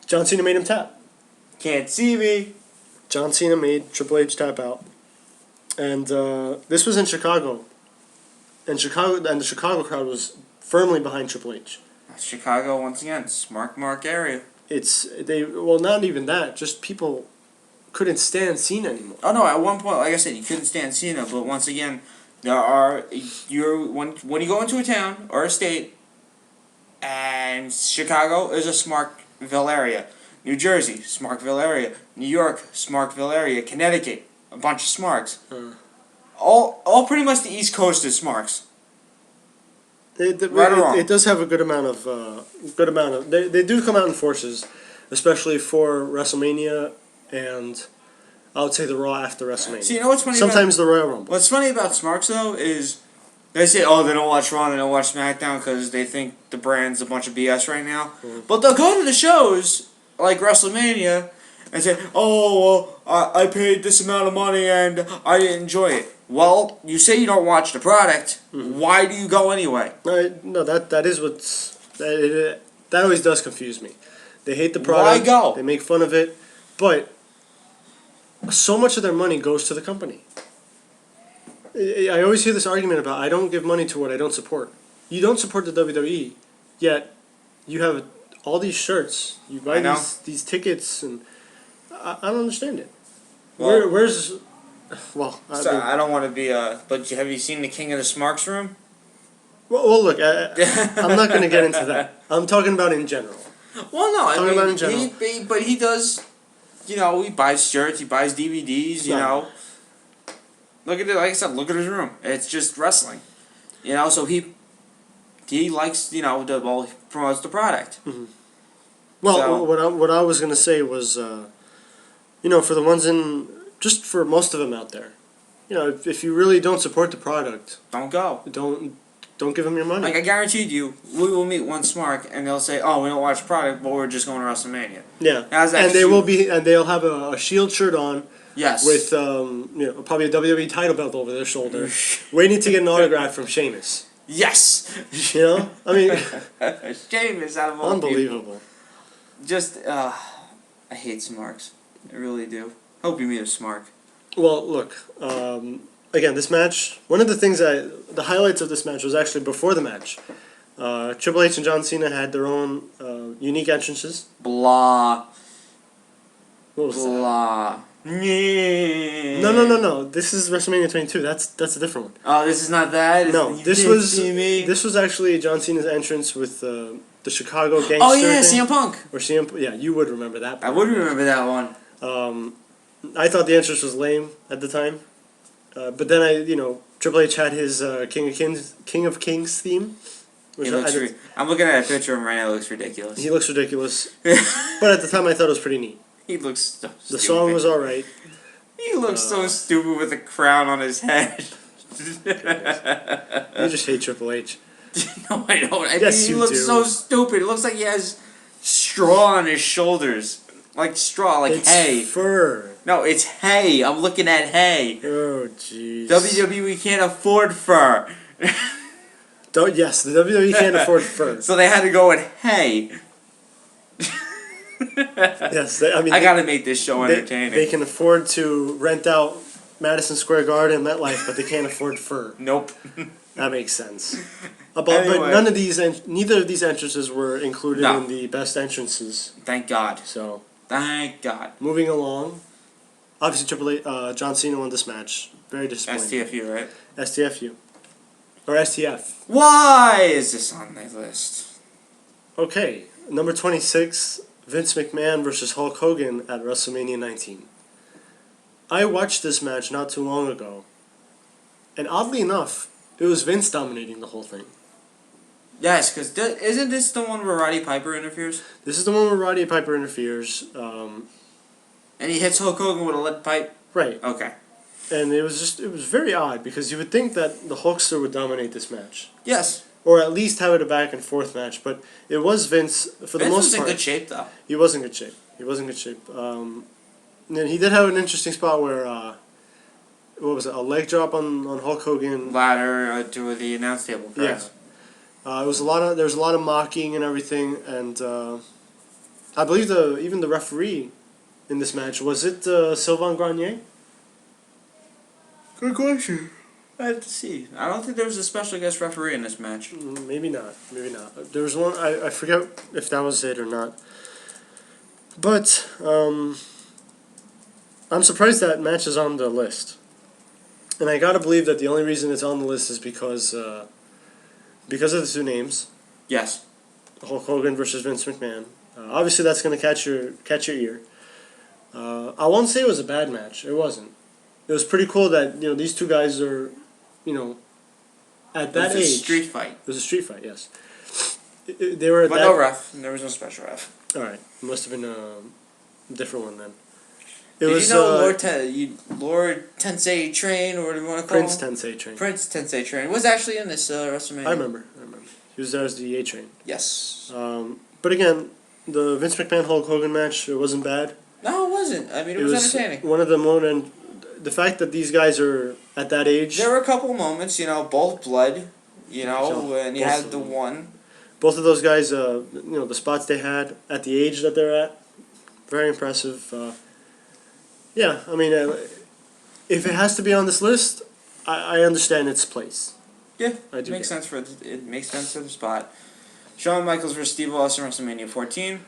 John Cena made him tap. Can't see me. John Cena made Triple H tap out. And this was in Chicago. And the Chicago crowd was firmly behind Triple H. Chicago, once again, smart mark area. Not even that, just people couldn't stand Cena anymore. Oh no, at one point, like I said, you couldn't stand Cena, but once again, when you go into a town or a state, and Chicago is a Smartville area, New Jersey, Smartville area, New York, Smartville area, Connecticut, a bunch of Smarks. All pretty much the East Coast is Smarks. Right or wrong? It does have a good amount of. They do come out in forces, especially for WrestleMania and I would say the Raw after WrestleMania. See, you know what's funny? Sometimes the Royal Rumble. What's funny about Smarks though is they say, oh, they don't watch Raw, they don't watch SmackDown because they think the brand's a bunch of BS right now. Mm-hmm. But they'll go to the shows like WrestleMania and say, oh, well, I paid this amount of money and I didn't enjoy it. Well, you say you don't watch the product. Mm-hmm. Why do you go anyway? No, that is that always does confuse me. They hate the product. Why go? They make fun of it, but so much of their money goes to the company. I always hear this argument about I don't give money to what I don't support. You don't support the WWE, yet you have all these shirts. You buy these tickets, and I don't understand it. Well, where's... Well, I don't want to be but have you seen the King of the Smarks room? Well, look, I'm not going to get into that. I'm talking about in general. Well, no, but he does. He buys shirts, he buys DVDs. You know, look at it. Like I said, look at his room. It's just wrestling. So he likes. He promotes the product. Mm-hmm. Well, what I was going to say was, for the ones just for most of them out there, if you really don't support the product, don't go. Don't give them your money. Like I guaranteed you, we will meet one Smark and they'll say, "Oh, we don't watch the product, but we're just going to WrestleMania." Yeah, and they'll have a Shield shirt on. Yes. With probably a WWE title belt over their shoulder, waiting to get an autograph from Sheamus. Yes. I mean, Sheamus out of all unbelievable. People. Just I hate Smarks. I really do. Hope you meet a Smark. Well, look. Again, this match. One of the things the highlights of this match was actually before the match. Triple H and John Cena had their own unique entrances. Blah. What was that? Blah. No. This is WrestleMania 22. That's a different one. Oh, this is not that? No, You this didn't was see me? this was actually John Cena's entrance with the Chicago gangster. Oh, yeah, thing. CM Punk. Or CM. Yeah, you would remember that. I would remember that one. I thought the entrance was lame at the time, but then Triple H had his King of Kings theme. Which He looks I'm looking at a picture of him right now. It looks ridiculous. He looks ridiculous, but at the time I thought it was pretty neat. He looks so stupid. The song was alright. He looks so stupid with a crown on his head. You just hate Triple H. No, I don't. Yes, he you looks do. so stupid. It looks like he has straw on his shoulders. Like straw, like It's hay. fur. No, it's hay. I'm looking at hay. Oh, jeez. WWE can't afford fur. Yes, the WWE can't afford fur. So they had to go with hay. Yes, I gotta make this show entertaining. They can afford to rent out Madison Square Garden, MetLife, but they can't afford fur. Nope. That makes sense. Anyway. But neither of these entrances were included No. in the best entrances. Thank God. So, Thank God. moving along. Obviously, John Cena won this match. Very disappointing. STFU, right? STFU. Or STF. Why is this on my list? Okay, number 26, Vince McMahon versus Hulk Hogan at WrestleMania 19. I watched this match not too long ago, and oddly enough, it was Vince dominating the whole thing. Yes, because isn't this the one where Roddy Piper interferes? This is the one where Roddy Piper interferes. And he hits Hulk Hogan with a lead pipe? Right. Okay. And it was very odd because you would think that the Hulkster would dominate this match. Yes. Or at least have it a back and forth match, but it was Vince for the Vince most was in part. good shape, though. He was in good shape. And he did have an interesting spot where, what was it, a leg drop on Hulk Hogan. Ladder to the announce table, correct? Yeah. There was a lot of mocking and everything, and I believe even the referee in this match, was it Sylvain Grenier? Good question. I have to see. I don't think there was a special guest referee in this match. Maybe not. There was one, I forget if that was it or not. But, I'm surprised that match is on the list. And I gotta believe that the only reason it's on the list is because of the two names. Yes. Hulk Hogan versus Vince McMahon. Obviously that's gonna catch your ear. I won't say it was a bad match. It wasn't. It was pretty cool that, these two guys are, at that age. It was a street fight. It was a street fight, yes. They were at But that... no ref. There was no special ref. Alright. It must have been a different one then. Did you know Lord Tensei Train, or whatever you want to call Prince him? Tensei Train. Prince Tensei Train was actually in this WrestleMania. I remember. He was there as the A Train. Yes. But again, the Vince McMahon Hulk Hogan match, it wasn't bad. No, it wasn't. I mean, it was entertaining. One of the more, and the fact that these guys are at that age. There were a couple moments, both blood, and you had the one. Both of those guys, the spots they had at the age that they're at, very impressive. Yeah, I mean, if it has to be on this list, I understand its place. Yeah, I do. It makes sense for the spot. Shawn Michaels versus Steve Austin, WrestleMania 14.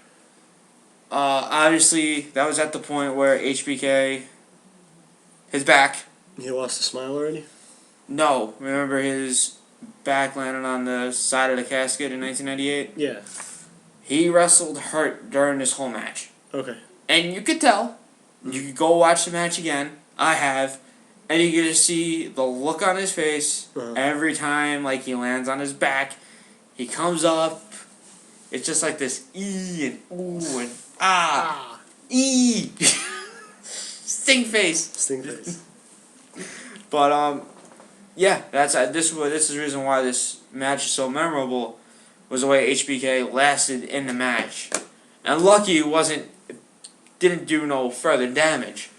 Obviously, that was at the point where HBK, his back. He lost a smile already? No, remember his back landed on the side of the casket in 1998? Yeah. He wrestled hurt during this whole match. Okay. And you could tell. You could go watch the match again. I have. And you get to see the look on his face every time he lands on his back. He comes up. It's just like this E and ooh and ah. E. Sting face. But yeah, this is the reason why this match is so memorable, was the way HBK lasted in the match. And lucky it didn't do no further damage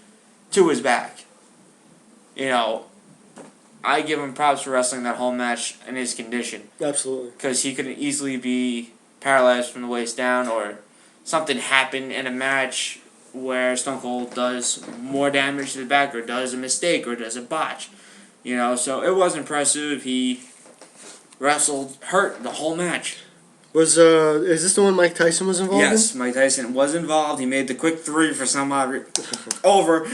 to his back. I give him props for wrestling that whole match in his condition. Absolutely. Because he could easily be paralyzed from the waist down, or something happened in a match where Stone Cold does more damage to the back, or does a mistake, or does a botch. You know, so it was impressive. He wrestled hurt the whole match. Is this the one Mike Tyson was involved in? Yes, Mike Tyson was involved. He made the quick 3 for some odd over.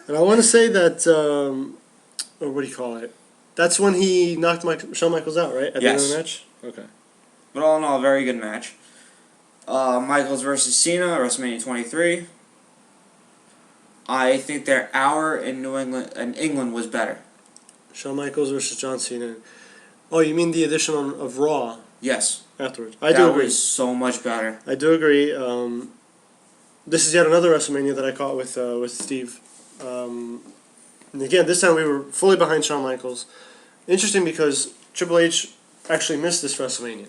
And I want to say that, or what do you call it? That's when he knocked Shawn Michaels out, right? At the end of the match? Okay. But all in all, a very good match. Michaels versus Cena, WrestleMania 23. I think their hour in England was better. Shawn Michaels versus John Cena. Oh, you mean the edition of Raw? Yes. Afterwards. I do agree. That was so much better. I do agree. This is yet another WrestleMania that I caught with Steve. And again, this time we were fully behind Shawn Michaels. Interesting because Triple H actually missed this WrestleMania.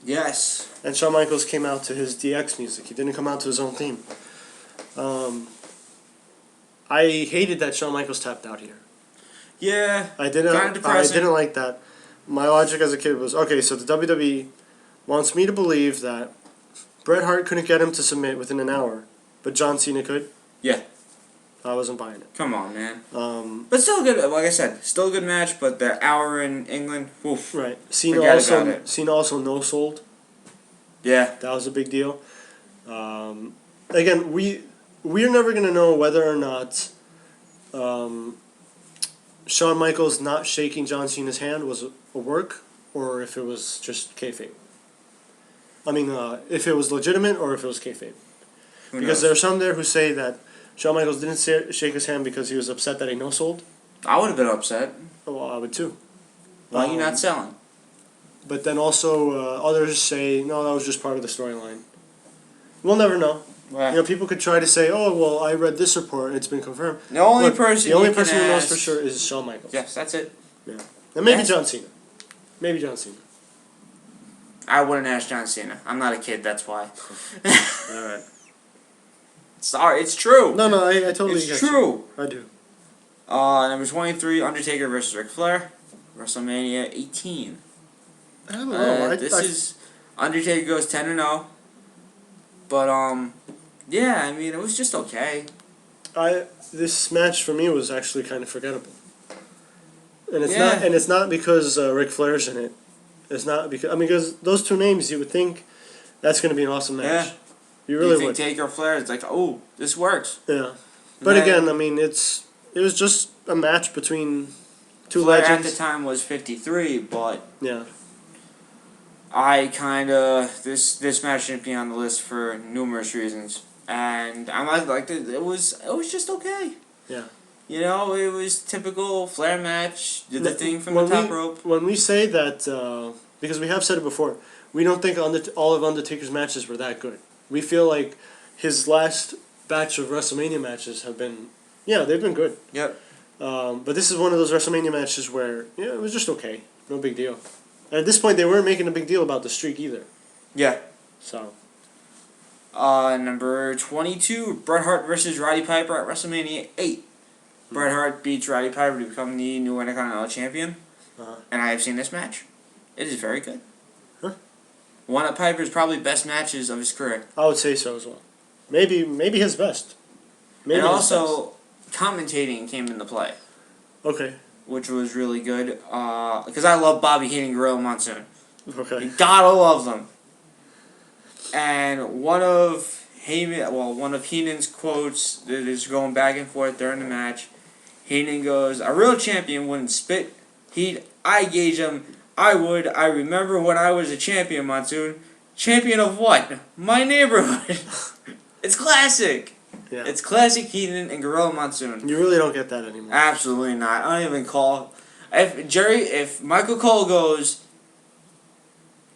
Yes. And Shawn Michaels came out to his DX music. He didn't come out to his own theme. I hated that Shawn Michaels tapped out here. Yeah. I didn't like that. My logic as a kid was, okay, so the WWE wants me to believe that Bret Hart couldn't get him to submit within an hour, but John Cena could. Yeah. I wasn't buying it. Come on, man. But still good. Like I said, still a good match. But the hour in England, oof. Right. Cena also no-sold. Yeah. That was a big deal. Again, we're never gonna know whether or not Shawn Michaels not shaking John Cena's hand was a work, or if it was just kayfabe. I mean, if it was legitimate or if it was kayfabe. Because there are some there who say that Shawn Michaels didn't shake his hand because he was upset that he no-sold. I would have been upset. Well, I would too. Why are you not selling? But then also others say, no, that was just part of the storyline. We'll never know. Right. You know, people could try to say, oh, well, I read this report and it's been confirmed. The only person who knows for sure is Shawn Michaels. Yes, that's it. Yeah. And maybe John Cena. Maybe John Cena. I wouldn't ask John Cena. I'm not a kid, that's why. Alright. Sorry, it's true. No, I totally get It's true. I do. Number 23, Undertaker versus Ric Flair. WrestleMania 18. I don't know. This is Undertaker goes 10-0. But yeah, I mean, it was just okay. This match for me was actually kind of forgettable. And it's not because Ric Flair's in it. It's not because those two names, you would think that's going to be an awesome match. Yeah. You really think would. Taker Flair, it's like, oh, this works. Yeah. But again, I mean, it was just a match between two Flair legends. at the time was 53, but yeah. I this match shouldn't be on the list for numerous reasons, and I liked it. It was just okay. Yeah. You know, it was typical Flair match. Did the thing from the top rope. When we say that, because we have said it before, we don't think all of Undertaker's matches were that good. We feel like his last batch of WrestleMania matches have been, they've been good. Yep. But this is one of those WrestleMania matches where, it was just okay. No big deal. And at this point, they weren't making a big deal about the streak either. Yeah. So. Number 22, Bret Hart versus Roddy Piper at WrestleMania 8. Bret Hart beats Roddy Piper to become the new Intercontinental Champion. And I have seen this match. It is very good. Huh? One of Piper's probably best matches of his career. I would say so as well. Maybe his best. Maybe and also, commentating came into play. Okay. Which was really good. Because I love Bobby Heenan and Gorilla Monsoon. Okay. You gotta love them. And one of Heenan's quotes that is going back and forth during the match, Heenan goes, "A real champion wouldn't spit. I gauge him. I would. I remember when I was a champion, Monsoon. Champion of what? My neighborhood." It's classic. Yeah. It's classic Heenan and Gorilla Monsoon. You really don't get that anymore. Absolutely not. I don't even call. If Michael Cole goes,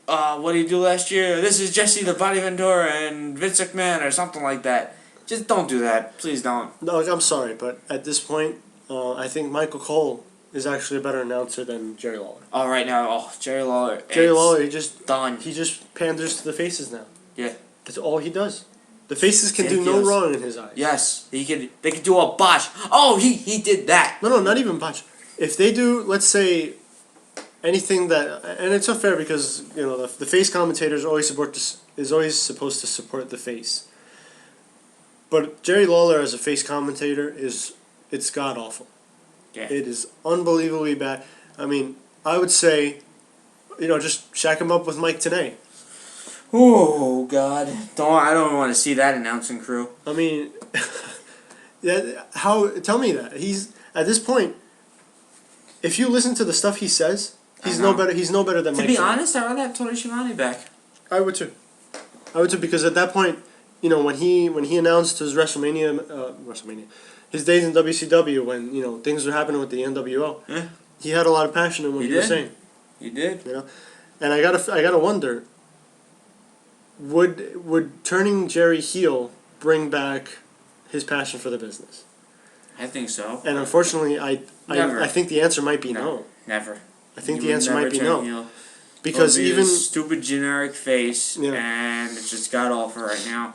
what did he do last year? This is Jesse the Body Ventura and Vince McMahon or something like that. Just don't do that. Please don't. No, I'm sorry, but at this point, I think Michael Cole is actually a better announcer than Jerry Lawler. Oh, right now, Jerry Lawler. Jerry Lawler, he just panders to the faces now. Yeah. That's all he does. The faces can do no wrong in his eyes. Yes, they could do a botch. Oh, he did that. No, not even botch. If they do, let's say, anything that, and it's unfair because the face commentator is always supposed to support the face. But Jerry Lawler as a face commentator it's god awful. Yeah. It is unbelievably bad. I mean, I would say, just shack him up with Mike Tenay. Oh God! I don't want to see that announcing crew. I mean, tell me that he's at this point. If you listen to the stuff he says, he's no better. He's no better than Mike. To be Tenay. honest, I'd rather have Tony Schiavone back. I would too. Because at that point, when he announced his WrestleMania, his days in WCW, when things were happening with the NWO, Yeah. he had a lot of passion in what he was saying. He did. And I gotta wonder, would turning Jerry heel bring back his passion for the business? I think so. And unfortunately, I think the answer might be no. Never. I think He the would answer never might be turn no. heel. Because It'll be even a stupid generic face, Yeah. and it's just god awful right now.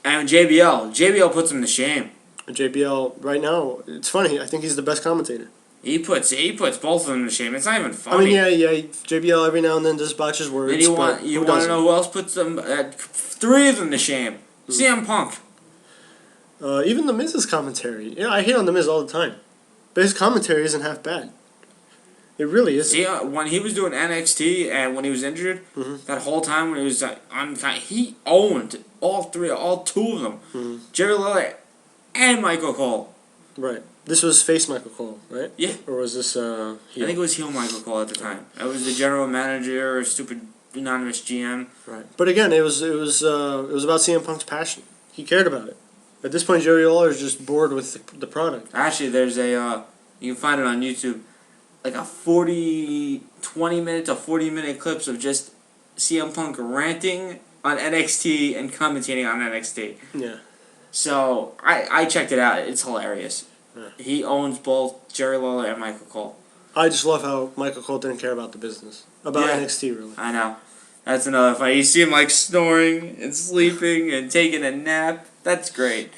And JBL puts him to shame. JBL right now, it's funny. I think he's the best commentator. He puts both of them to shame. It's not even I funny. mean, yeah. JBL every now and then does botches words. And you but want who to doesn't? know who else puts them? Three of them to shame. CM Punk. Even the Miz's commentary. Yeah, I hate on the Miz all the time, but his commentary isn't half bad. It really isn't. See, when he was doing NXT and when he was injured, that whole time when he was on, he owned all two of them, Jerry Lawler and Michael Cole. Right. This was face Michael Cole, right? Yeah. Or was this heel? I think it was heel Michael Cole at the time. I was the general manager or stupid anonymous GM. Right. But again, it was about CM Punk's passion. He cared about it. At this point, Jerry Lawler is just bored with the product. Actually, there's you can find it on YouTube, like a 20-minute to 40-minute clips of just CM Punk ranting on NXT and commentating on NXT. Yeah. So I checked it out. It's hilarious. Yeah. He owns both Jerry Lawler and Michael Cole. I just love how Michael Cole didn't care about the business. About Yeah. NXT, really. I know. That's another fight. You see him snoring and sleeping and taking a nap. That's great.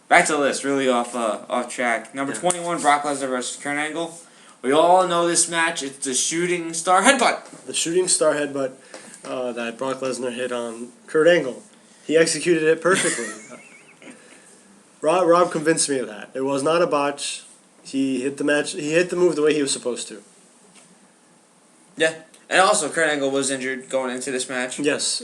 Back to the list, really off track. Number 21, Brock Lesnar versus Kurt Angle. We all know this match. It's the shooting star headbutt. The shooting star headbutt that Brock Lesnar hit on Kurt Angle. He executed it perfectly. Rob convinced me of that. It was not a botch. He hit the match. He hit the move the way he was supposed to. Yeah. And also, Kurt Angle was injured going into this match. Yes.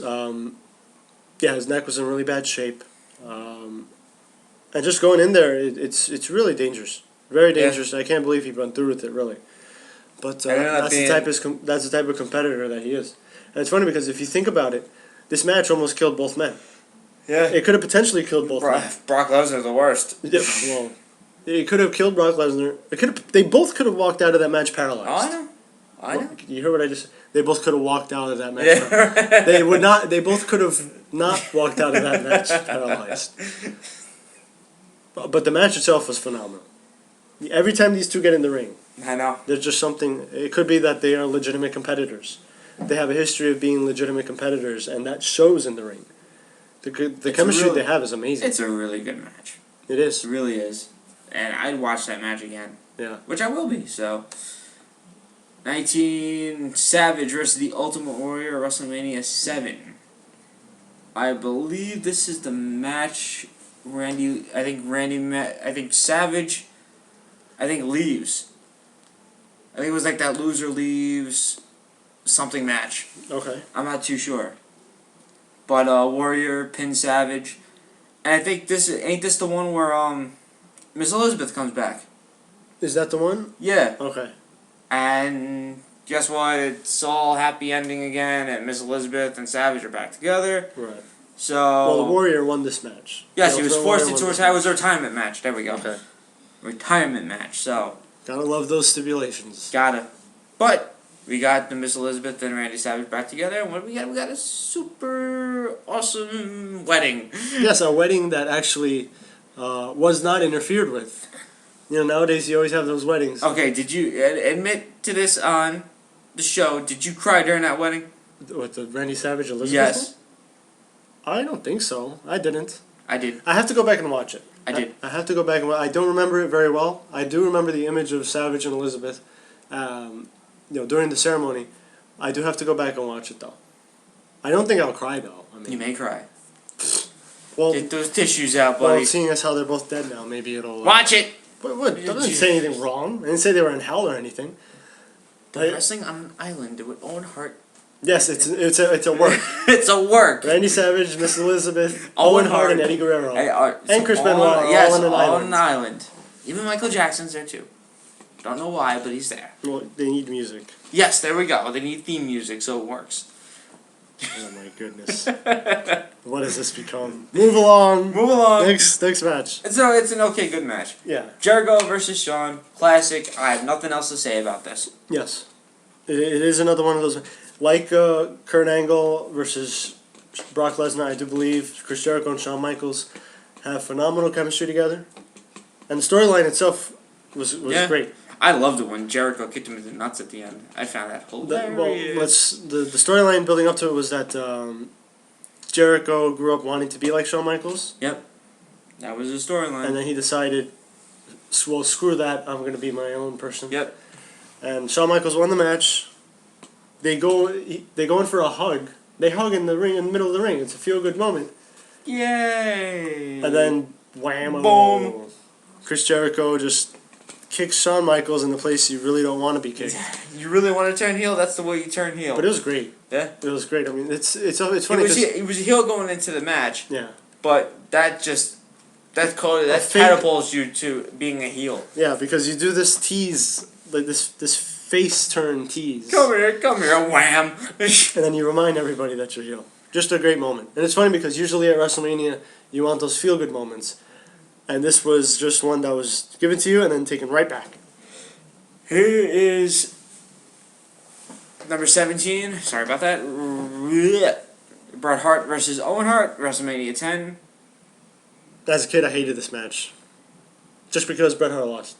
His neck was in really bad shape. And just going in there, it's really dangerous. Very dangerous. I can't believe he went through with it, really. But that's the type of competitor that he is. And it's funny because if you think about it, this match almost killed both men. Yeah. It could have potentially killed both men. Brock Lesnar's the worst. Yeah, well, it could have killed Brock Lesnar. They both could have walked out of that match paralyzed. Oh, I know. You heard what I just said? They both could have walked out of that match. Yeah. They would not. They both could have not walked out of that match paralyzed. But the match itself was phenomenal. Every time these two get in the ring, I know. there's just something. It could be that they are legitimate competitors. They have a history of being legitimate competitors, and that shows in the ring. The chemistry they have is amazing. It's a really good match. It is. It really is. And I'd watch that match again. Yeah. Which I will be, so. 19 Savage versus the Ultimate Warrior, WrestleMania 7. I believe this is the match I think Savage, leaves. I think it was like that loser leaves something match. Okay. I'm not too sure. But Warrior pins Savage. And I think ain't this the one where Miss Elizabeth comes back? Is that the one? Yeah. Okay. And guess what? It's all happy ending again, and Miss Elizabeth and Savage are back together. Right. So. Well, the Warrior won this match. Yes, he was forced into retire. It was a retirement match. There we go. Okay. Retirement match. So. Gotta love those stipulations. Gotta. But we got the Miss Elizabeth and Randy Savage back together, and what do we got? We got a super awesome wedding. Yes, a wedding that actually was not interfered with. You know, nowadays you always have those weddings. Okay, did you admit to this on the show? Did you cry during that wedding? With the Randy Savage Elizabeth? Yes. I don't think so. I didn't. I did. I have to go back and watch it. I did. I have to go back and watch. I don't remember it very well. I do remember the image of Savage and Elizabeth, during the ceremony. I do have to go back and watch it though. I don't think I'll cry though. I mean, You may cry. Well, Get those tissues out, buddy. well, seeing as how they're both dead now, maybe it'll. Watch it. What? I didn't say anything wrong. I didn't say they were in hell or anything. They're wrestling on an island with Owen Hart. Yes, it's a work. It's a work. Randy Savage, Miss Elizabeth, Owen Hart, and Eddie Guerrero, and Chris Benoit are yes, all on an island. Even Michael Jackson's there too. Don't know why, but he's there. Well, they need music. Yes, there we go. They need theme music, so it works. Oh my goodness. What has this become? Move along. Move along. Next match. It's an okay, good match. Yeah. Jericho versus Shawn, classic. I have nothing else to say about this. Yes. It is another one of those. Like Kurt Angle versus Brock Lesnar, I do believe Chris Jericho and Shawn Michaels have phenomenal chemistry together. And the storyline itself was great. I loved it when Jericho kicked him in the nuts at the end. I found that hilarious. The storyline building up to it was that Jericho grew up wanting to be like Shawn Michaels. Yep. That was the storyline. And then he decided, well, screw that, I'm going to be my own person. Yep. And Shawn Michaels won the match. They go in for a hug. They hug in the ring, in the middle of the ring. It's a feel-good moment. Yay! And then, whammo. Boom. Chris Jericho just kicks Shawn Michaels in the place you really don't want to be kicked. You really want to turn heel? That's the way you turn heel. But it was great. Yeah? It was great. I mean, it's funny. He was a heel going into the match. Yeah. But that catapults you to being a heel. Yeah, because you do this tease, like this face turn tease. Come here, wham! And then you remind everybody that you're heel. Just a great moment. And it's funny because usually at WrestleMania, you want those feel-good moments. And this was just one that was given to you and then taken right back. Here is number 17. Sorry about that. Bret Hart versus Owen Hart, WrestleMania 10. As a kid, I hated this match. Just because Bret Hart lost.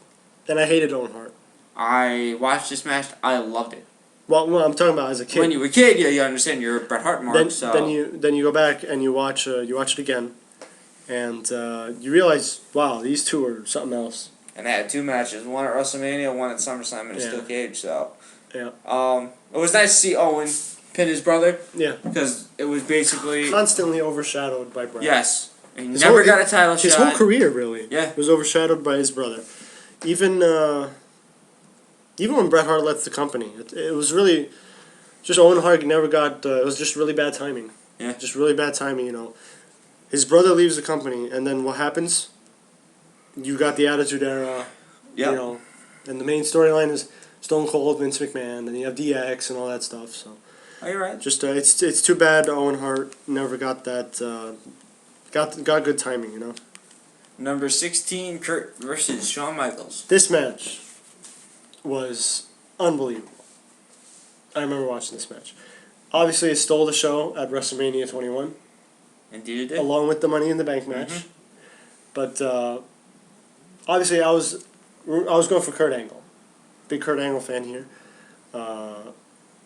And I hated Owen Hart. I watched this match. I loved it. Well, I'm talking about as a kid. When you were a kid, you understand you're a Bret Hart mark. Then you go back and you watch it again, and you realize, wow, these two are something else. And they had two matches, one at WrestleMania, one at SummerSlam in a steel cage. So yeah, it was nice to see Owen pin his brother. Yeah, because it was basically constantly overshadowed by Bret. Yes, he never got a title shot. His whole career really, yeah, was overshadowed by his brother. Even when Bret Hart left the company, it was really just Owen Hart never got. It was just really bad timing. Yeah, just really bad timing. You know, his brother leaves the company, and then what happens? You got the Attitude Era. Yep. You know, and the main storyline is Stone Cold, Vince McMahon, and you have DX and all that stuff. So, are you right? Just it's too bad Owen Hart never got that. Got good timing. You know. Number 16, Kurt versus Shawn Michaels. This match was unbelievable. I remember watching this match. Obviously, it stole the show at WrestleMania 21. Indeed it did. Along with the Money in the Bank match. Mm-hmm. But obviously, I was going for Kurt Angle. Big Kurt Angle fan here.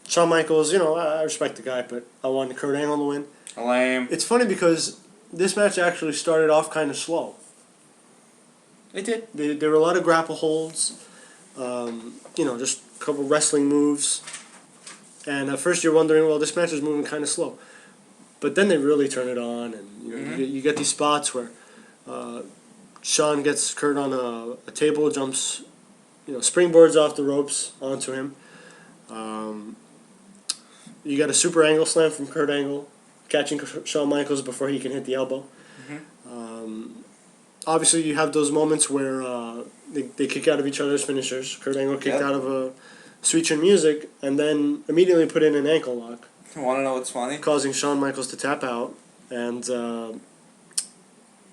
Shawn Michaels, I respect the guy, but I wanted Kurt Angle to win. Lame. It's funny because this match actually started off kind of slow. It did. There were a lot of grapple holds. Just a couple wrestling moves. And at first you're wondering, well, this match is moving kind of slow. But then they really turn it on, and you get these spots where Shawn gets Kurt on a table, jumps, springboards off the ropes onto him. You got a super angle slam from Kurt Angle, catching Shawn Michaels before he can hit the elbow. Obviously, you have those moments where they kick out of each other's finishers. Kurt Angle kicked out of a Sweet Chin Music, and then immediately put in an ankle lock. Want to know what's funny? Causing Shawn Michaels to tap out, and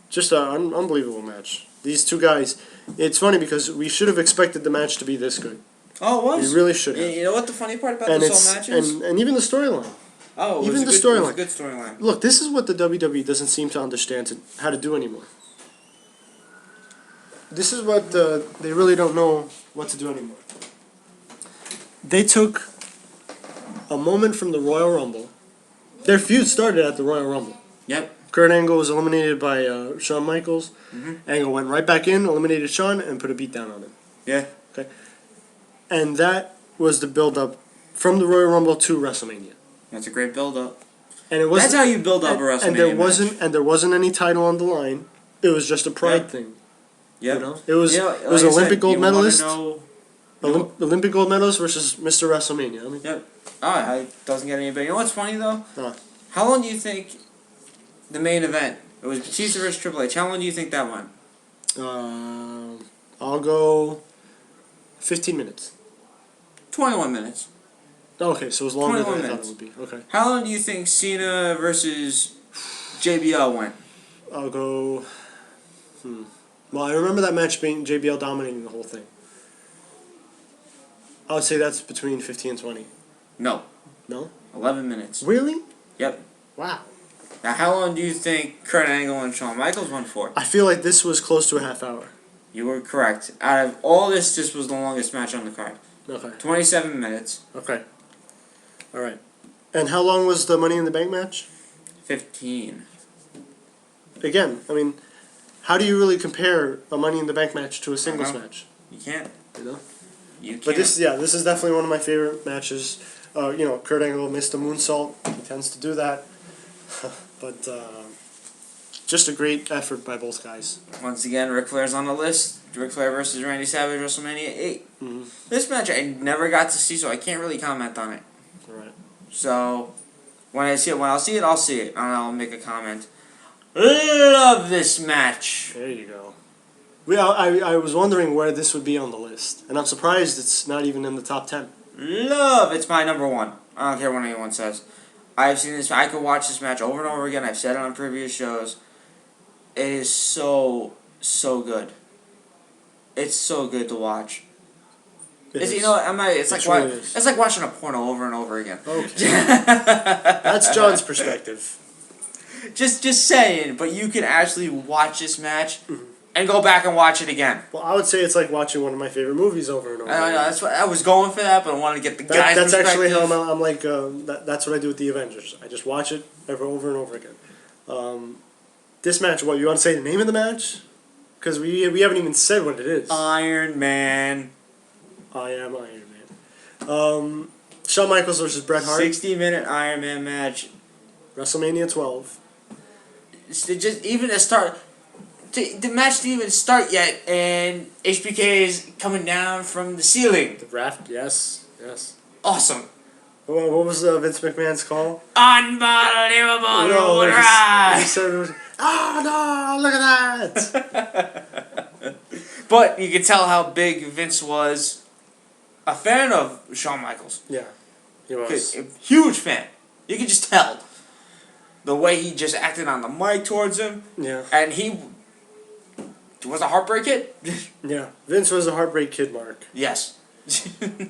just an unbelievable match. These two guys, it's funny because we should have expected the match to be this good. Oh, it was? We really should have. You know what the funny part about this whole match is? And even the storyline. Oh, even the storyline. It was a good storyline. Look, this is what the WWE doesn't seem to understand how to do anymore. This is what they really don't know what to do anymore. They took a moment from the Royal Rumble. Their feud started at the Royal Rumble. Yep. Kurt Angle was eliminated by Shawn Michaels. Angle went right back in, eliminated Shawn, and put a beat down on him. Yeah. Okay. And that was the build-up from the Royal Rumble to WrestleMania. That's a great build-up. And it wasn't. That's how you build up a WrestleMania and there wasn't any title on the line. It was just a pride thing. Yeah. You know, it was like Olympic gold medalist. Know, Olympic gold medalist versus Mr. WrestleMania. I mean, yep. It doesn't get any better. You know what's funny though? Huh. How long do you think the main event? It was Batista versus Triple H. How long do you think that went? I'll go 15 minutes. 21 minutes. Okay, so it was longer than I 21 thought it would be. Okay. How long do you think Cena versus JBL went? I'll go. Well, I remember that match being JBL dominating the whole thing. I would say that's between 15 and 20. No. No? 11 minutes. Really? Yep. Wow. Now, how long do you think Kurt Angle and Shawn Michaels went for? I feel like this was close to a half hour. You were correct. Out of all this was the longest match on the card. Okay. 27 minutes. Okay. All right. And how long was the Money in the Bank match? 15. Again, I mean, how do you really compare a Money in the Bank match to a singles match? You can't. You know? You can't. But this is definitely one of my favorite matches. Kurt Angle missed a moonsault. He tends to do that. But just a great effort by both guys. Once again, Ric Flair's on the list. Ric Flair versus Randy Savage, WrestleMania 8. Mm-hmm. This match I never got to see, so I can't really comment on it. All right. So, when I'll see it, and I'll make a comment. Love this match. There you go. I was wondering where this would be on the list, and I'm surprised it's not even in the top 10. It's my number one. I don't care what anyone says. I've seen this. I could watch this match over and over again. I've said it on previous shows. It is so good. It's so good to watch. You know, it's like watching a porno over and over again. Okay. That's John's perspective. Just saying, but you can actually watch this match and go back and watch it again. Well, I would say it's like watching one of my favorite movies over and over. I know, that's what I was going for that, but I wanted to get the guys' That's perspective. actually how I'm like. That's what I do with the Avengers. I just watch it over and over again. This match, what you want to say the name of the match? Because we haven't even said what it is. Iron Man. I am Iron Man. Shawn Michaels versus Bret Hart. 60-minute Iron Man match. WrestleMania 12. Just even to start, the match didn't even start yet, and HBK is coming down from the ceiling. The raft, yes. Awesome. What was Vince McMahon's call? Unbelievable ride. He said, "Oh no! Look at that!" But you could tell how big Vince was a fan of Shawn Michaels. Yeah, he was. A huge fan. You could just tell. The way he just acted on the mic towards him. Yeah. And he was a heartbreak kid. Yeah. Vince was a heartbreak kid, Mark. Yes.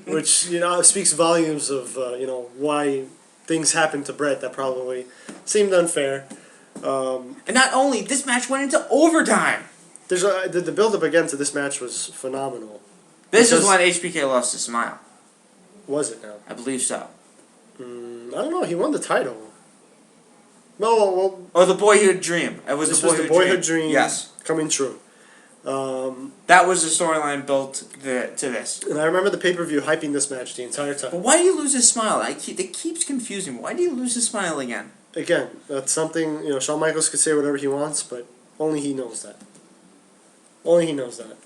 Which, speaks volumes of, why things happened to Bret that probably seemed unfair. And not only, this match went into overtime. The build-up again to this match was phenomenal. This is when HBK lost his smile. Was it now? I believe so. I don't know. He won the title. No, well... Or the Boyhood Dream. It was the Boyhood Dream. Yes. Coming true. That was the storyline built to this. And I remember the pay-per-view hyping this match the entire time. But why do you lose his smile? It keeps confusing me. Why do you lose his smile again? Again, that's something, Shawn Michaels could say whatever he wants, but only he knows that. Only he knows that.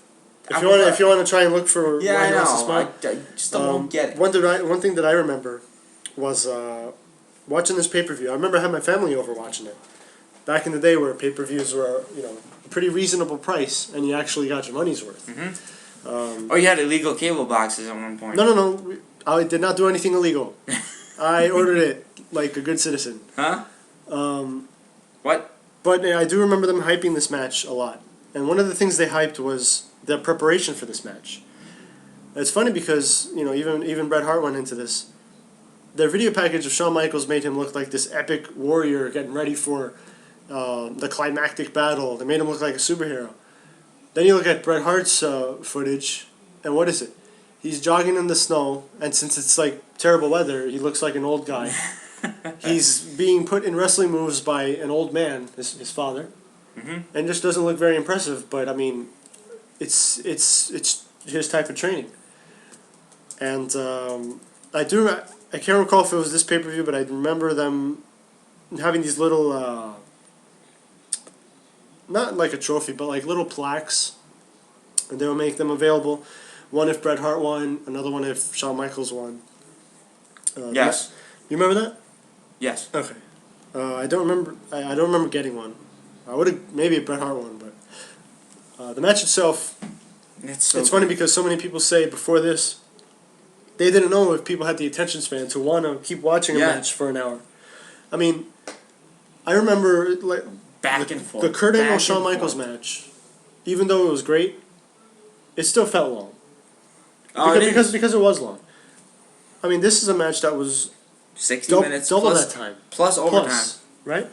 If you want to try and look for why he lost his smile. I just don't get it. One thing that I remember was... watching this pay-per-view. I remember I had my family over watching it. Back in the day where pay-per-views were, a pretty reasonable price, and you actually got your money's worth. Or you had illegal cable boxes at one point. No. I did not do anything illegal. I ordered it like a good citizen. Huh? What? But I do remember them hyping this match a lot. And one of the things they hyped was the preparation for this match. It's funny because, even Bret Hart went into this. Their video package of Shawn Michaels made him look like this epic warrior getting ready for the climactic battle. They made him look like a superhero. Then you look at Bret Hart's footage, and what is it? He's jogging in the snow, and since it's like terrible weather, he looks like an old guy. He's being put in wrestling moves by an old man, his father, and just doesn't look very impressive. But I mean, it's his type of training, and I can't recall if it was this pay-per-view, but I remember them having these little, not like a trophy, but like little plaques, and they would make them available. One if Bret Hart won, another one if Shawn Michaels won. Yes. You remember that? Yes. Okay. I don't remember. I don't remember getting one. I would have maybe Bret Hart won, but the match itself. It's funny because so many people say before this, they didn't know if people had the attention span to want to keep watching a match for an hour. I mean, I remember like back and forth. The Kurt Angle Shawn Michaels match, even though it was great, it still felt long. Because it was long. I mean, this is a match that was 60 minutes double plus, that time plus overtime, right?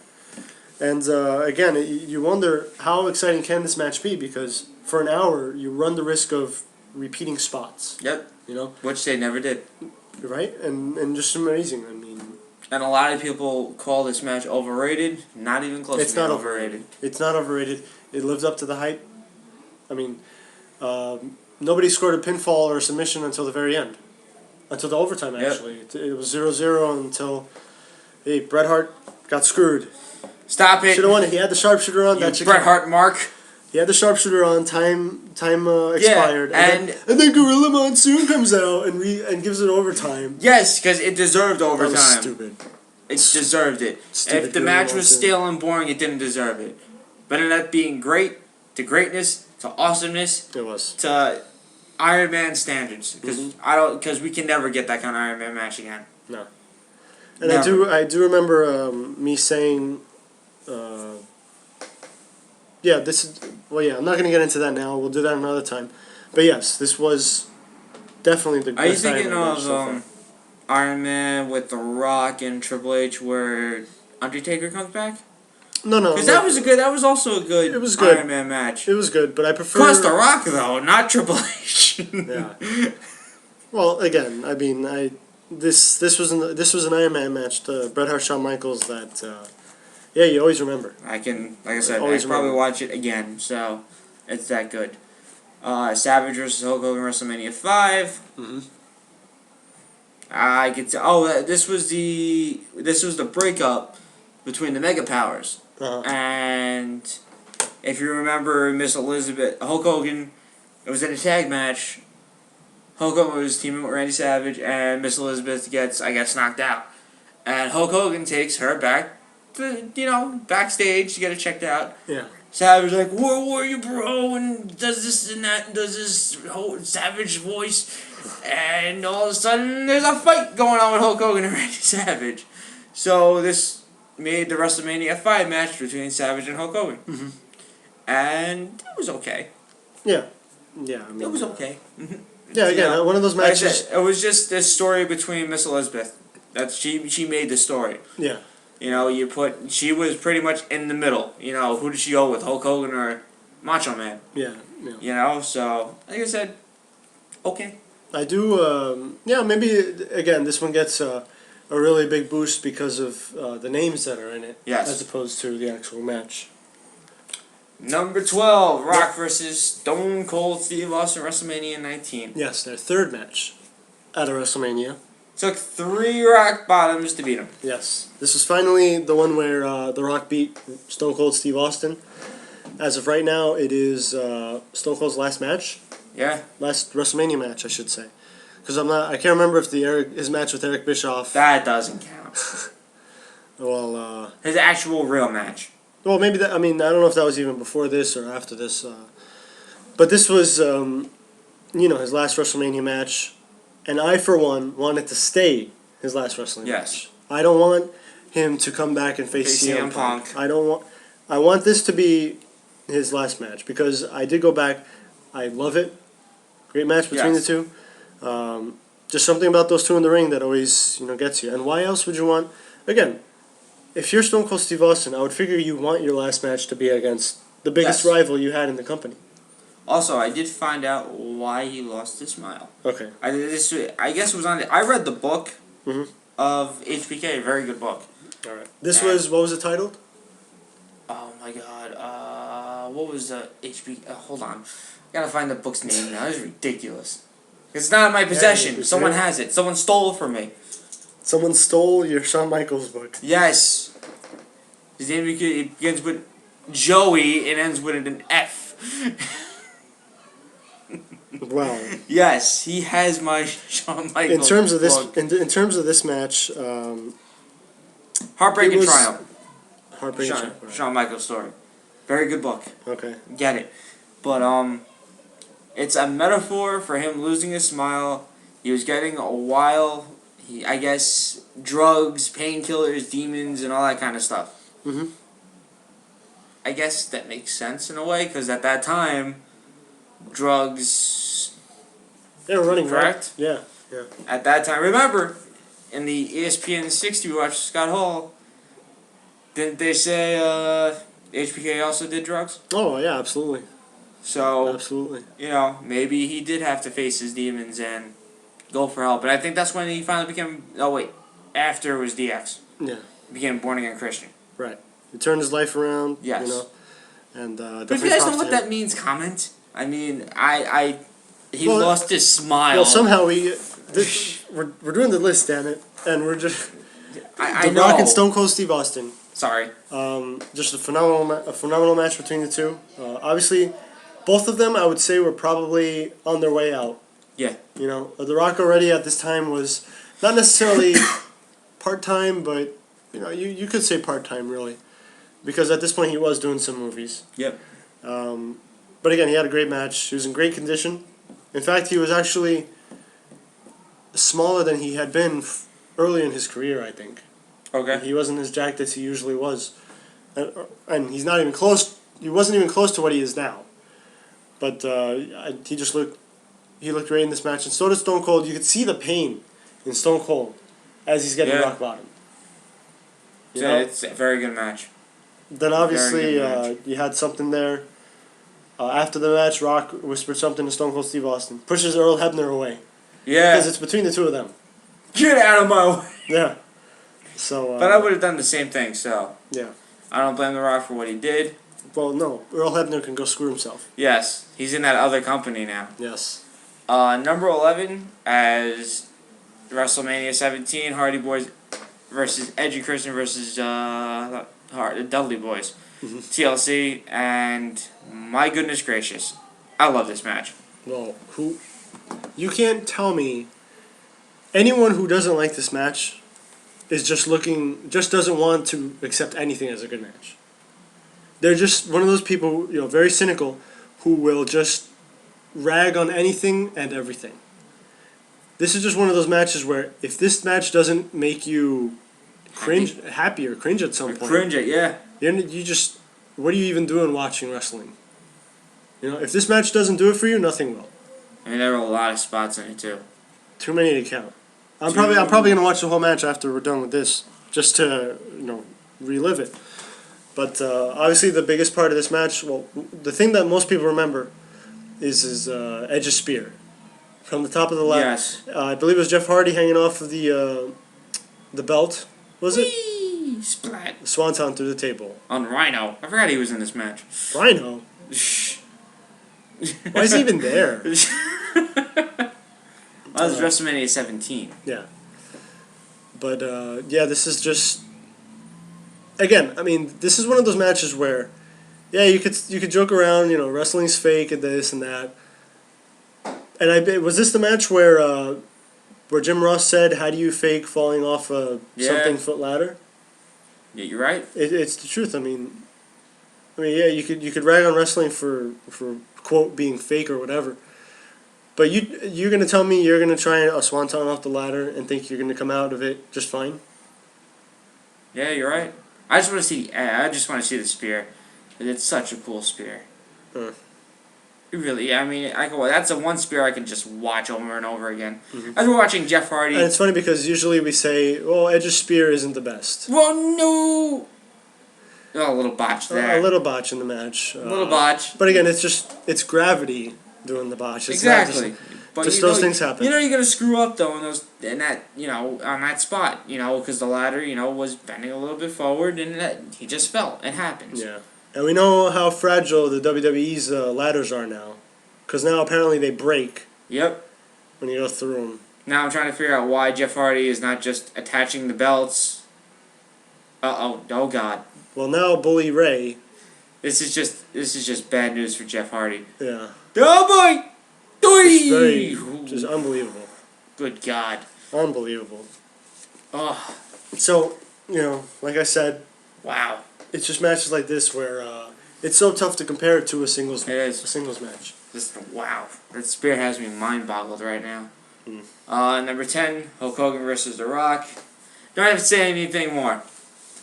And again, you wonder how exciting can this match be, because for an hour you run the risk of repeating spots. Yep. You know, which they never did. Right, and just amazing. I mean, and a lot of people call this match overrated. Not even close. It's to not overrated. It's not overrated. It lives up to the hype. I mean, nobody scored a pinfall or a submission until the very end. Until the overtime, actually. Yep. It was 0-0 until, hey, Bret Hart got screwed. Stop it. Should have won it. He had the sharpshooter on. You Bret Hart mark. He had the sharpshooter on. Time expired. Yeah, and then Gorilla Monsoon comes out and gives it overtime. Yes, because it deserved overtime. That was stupid. It deserved it. Stupid if the match was stale and boring, it didn't deserve it. But it ended up being great, to greatness, to awesomeness. It was. To Iron Man standards, because we can never get that kind of Iron Man match again. No. And never. I do remember me saying, this is I'm not gonna get into that now. We'll do that another time. But yes, this was definitely the. Are you thinking of Iron Man with The Rock and Triple H, where Undertaker comes back? No. Because that was also a good. It was good. Iron Man match. It was good, but I prefer. Plus The Rock though, not Triple H. Yeah. Well, again, I mean, this was an Iron Man match, the Bret Hart Shawn Michaels that, you always remember. Like I said, I probably watch it again, so it's that good. Savage versus Hulk Hogan WrestleMania 5. Mm-hmm. I could. This was the breakup between the Mega Powers. Uh-huh. And if you remember, Miss Elizabeth, Hulk Hogan, it was in a tag match. Hulk Hogan was teaming with Randy Savage, and Miss Elizabeth gets knocked out. And Hulk Hogan takes her back to, backstage to get it checked out. Yeah. Savage like, where were you, bro? And does this and that, and does this whole Savage voice. And all of a sudden, there's a fight going on with Hulk Hogan and Randy Savage. So this made the WrestleMania 5 match between Savage and Hulk Hogan. Mm-hmm. And it was okay. Yeah. Yeah, I mean, it was okay. Yeah, again, one of those matches. It was just this story between Miss Elizabeth. She made the story. Yeah. She was pretty much in the middle. Who did she go with, Hulk Hogan or Macho Man? Yeah. So like I said, okay. I do. Maybe again, this one gets a really big boost because of the names that are in it, as opposed to the actual match. Number 12, Rock versus Stone Cold Steve Austin, WrestleMania 19. Yes, their third match at a WrestleMania. Took 3 Rock Bottoms to beat him. Yes. This was finally the one where The Rock beat Stone Cold Steve Austin. As of right now, it is Stone Cold's last match. Yeah. Last WrestleMania match, I should say. Because I can't remember if his match with Eric Bischoff. That doesn't count. Well, his actual real match. Well, maybe that. I mean, I don't know if that was even before this or after this. But this was, his last WrestleMania match, and I, for one, wanted to stay his last WrestleMania match. I don't want him to come back and face CM Punk. I want this to be his last match because I did go back. I love it. Great match between the two. Just something about those two in the ring that always, gets you. And why else would you want? Again, if you're Stone Cold Steve Austin, I would figure you want your last match to be against the biggest rival you had in the company. Also, I did find out why he lost his smile. Okay. I guess it was on. I read the book of HBK, a very good book. All right. This was, what was it titled? Oh my God. What was the HBK? Hold on. I gotta find the book's name now. It's ridiculous. It's not in my possession. Someone has it. Someone stole it from me. Someone stole your Shawn Michaels book. Yes. His name begins with Joey and ends with an F. Well, yes, he has my Shawn Michaels. In terms of this match, Heartbreaking Triumph. Heartbreaking Triumph. Right. Shawn Michaels story. Very good book. Okay. Get it. But it's a metaphor for him losing his smile. He was getting a while, I guess, drugs, painkillers, demons, and all that kind of stuff. Mm-hmm. I guess that makes sense in a way, because at that time, drugs... They were running, correct? Right? Yeah. At that time, remember, in the ESPN 60 we watched Scott Hall, didn't they say HBK also did drugs? Oh, yeah, absolutely. So, absolutely. Maybe he did have to face his demons and go for help. And I think that's when he finally became... Oh, wait. After it was DX. Yeah. He became a born-again Christian. Right. He turned his life around. Yes. And but if you guys know what that means, comment. I mean, he lost his smile. Well, somehow we're doing the list, damn it. And we're just... I The Rock and Stone Cold Steve Austin. Sorry. Just a phenomenal match between the two. Obviously, both of them, I would say, were probably on their way out. Yeah. The Rock already at this time was not necessarily part-time, but, you could say part-time, really. Because at this point, he was doing some movies. Yep. But again, he had a great match. He was in great condition. In fact, he was actually smaller than he had been early in his career, I think. Okay. He wasn't as jacked as he usually was. And he's not even close. He wasn't even close to what he is now. But he looked great in this match. And so did Stone Cold. You could see the pain in Stone Cold as he's getting rock bottom. It's a very good match. Then obviously you had something there. After the match, Rock whispered something to Stone Cold Steve Austin. Pushes Earl Hebner away. Yeah. Because it's between the two of them. Get out of my way. Yeah. So. But I would have done the same thing, so. Yeah. I don't blame The Rock for what he did. Well, no. Earl Hebner can go screw himself. Yes. He's in that other company now. Yes. Number 11, as WrestleMania 17, Hardy Boys versus Edgy Christian versus the Dudley Boys. Mm-hmm. TLC, and my goodness gracious, I love this match. Well, you can't tell me anyone who doesn't like this match is just doesn't want to accept anything as a good match. They're just one of those people, very cynical, who will just rag on anything and everything. This is just one of those matches where if this match doesn't make you cringe at some point. Cringe it, yeah. You just, what are you even doing watching wrestling? If this match doesn't do it for you, nothing will. I mean, there were a lot of spots in it too. Too many to count. I'm probably gonna watch the whole match after we're done with this, just to relive it. But obviously, the biggest part of this match, well, the thing that most people remember, is Edge's spear from the top of the ladder. Yes. I believe it was Jeff Hardy hanging off of the belt. Was it? Splat. Swanton through the table. On Rhino. I forgot he was in this match. Rhino? Why is he even there? That was WrestleMania 17. Yeah. But, this is just... Again, I mean, this is one of those matches where, you could joke around, wrestling's fake and this and that. And was this the match where Jim Ross said, "How do you fake falling off a something-foot ladder?" Yeah, you're right. It's the truth. I mean, you could rag on wrestling for quote being fake or whatever, but you're gonna tell me you're gonna try a swanton off the ladder and think you're gonna come out of it just fine? Yeah, you're right. I just want to see the spear. It's such a cool spear. Really, I mean, that's the one spear I can just watch over and over again. Mm-hmm. As we're watching Jeff Hardy. And it's funny because usually we say, well, Edge's spear isn't the best. Well, no! Oh, a little botch there. A little botch in the match. A little botch. But again, it's gravity doing the botch. It's exactly. But those things happen. You're gonna screw up though on that spot, because the ladder, was bending a little bit forward and he just fell. It happens. Yeah. And we know how fragile the WWE's ladders are now. Because now apparently they break. Yep. When you go through them. Now I'm trying to figure out why Jeff Hardy is not just attaching the belts. Uh-oh. Oh, God. Well, now Bully Ray. This is just bad news for Jeff Hardy. Yeah. Oh boy! Just unbelievable. Good God. Unbelievable. Oh. So, like I said, Wow. it's just matches like this where it's so tough to compare it to a singles match. Just wow. That spear has me mind boggled right now. Number 10, Hulk Hogan versus The Rock. Don't have to say anything more.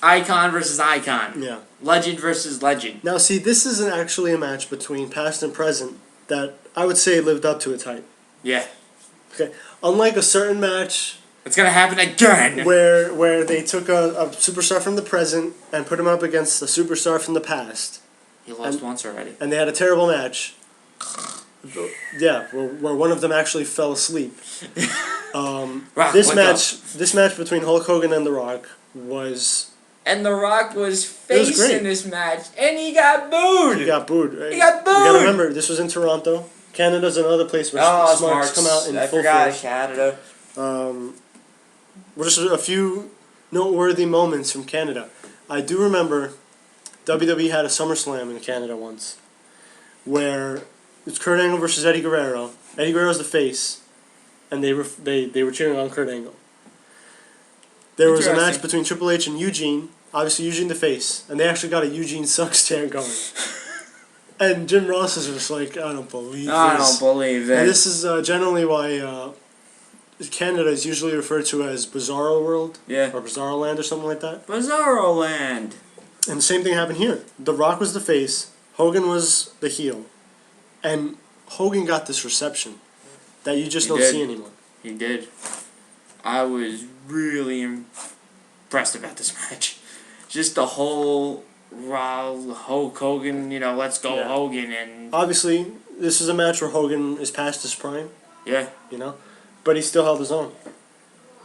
Icon versus icon. Yeah. Legend versus legend. Now, see, this isn't actually a match between past and present that I would say lived up to its hype. Yeah. Okay. Unlike a certain match. It's gonna happen again. Where they took a superstar from the present and put him up against a superstar from the past. He lost once already. And they had a terrible match. Yeah, where one of them actually fell asleep. Rock, this wake match between Hulk Hogan and The Rock was. And The Rock was face in this match, and he got booed. He got booed. Right? He got booed. You gotta remember, this was in Toronto. Canada's another place where smarks come out in full force. Canada. Just a few noteworthy moments from Canada. I do remember WWE had a SummerSlam in Canada once, where it's Kurt Angle versus Eddie Guerrero. Eddie Guerrero's the face, and they were cheering on Kurt Angle. There was a match between Triple H and Eugene. Obviously, Eugene the face, and they actually got a Eugene sucks chant going. And Jim Ross is just like, I don't believe this. I don't believe it. And this is generally why Canada is usually referred to as Bizarro World. Yeah. Or Bizarro Land or something like that. Bizarro Land. And the same thing happened here. The Rock was the face, Hogan was the heel. And Hogan got this reception that you just don't see anymore. He did. I was really impressed about this match. Just the whole Hulk Hogan, let's go Hogan. And obviously, this is a match where Hogan is past his prime. Yeah. But he still held his own.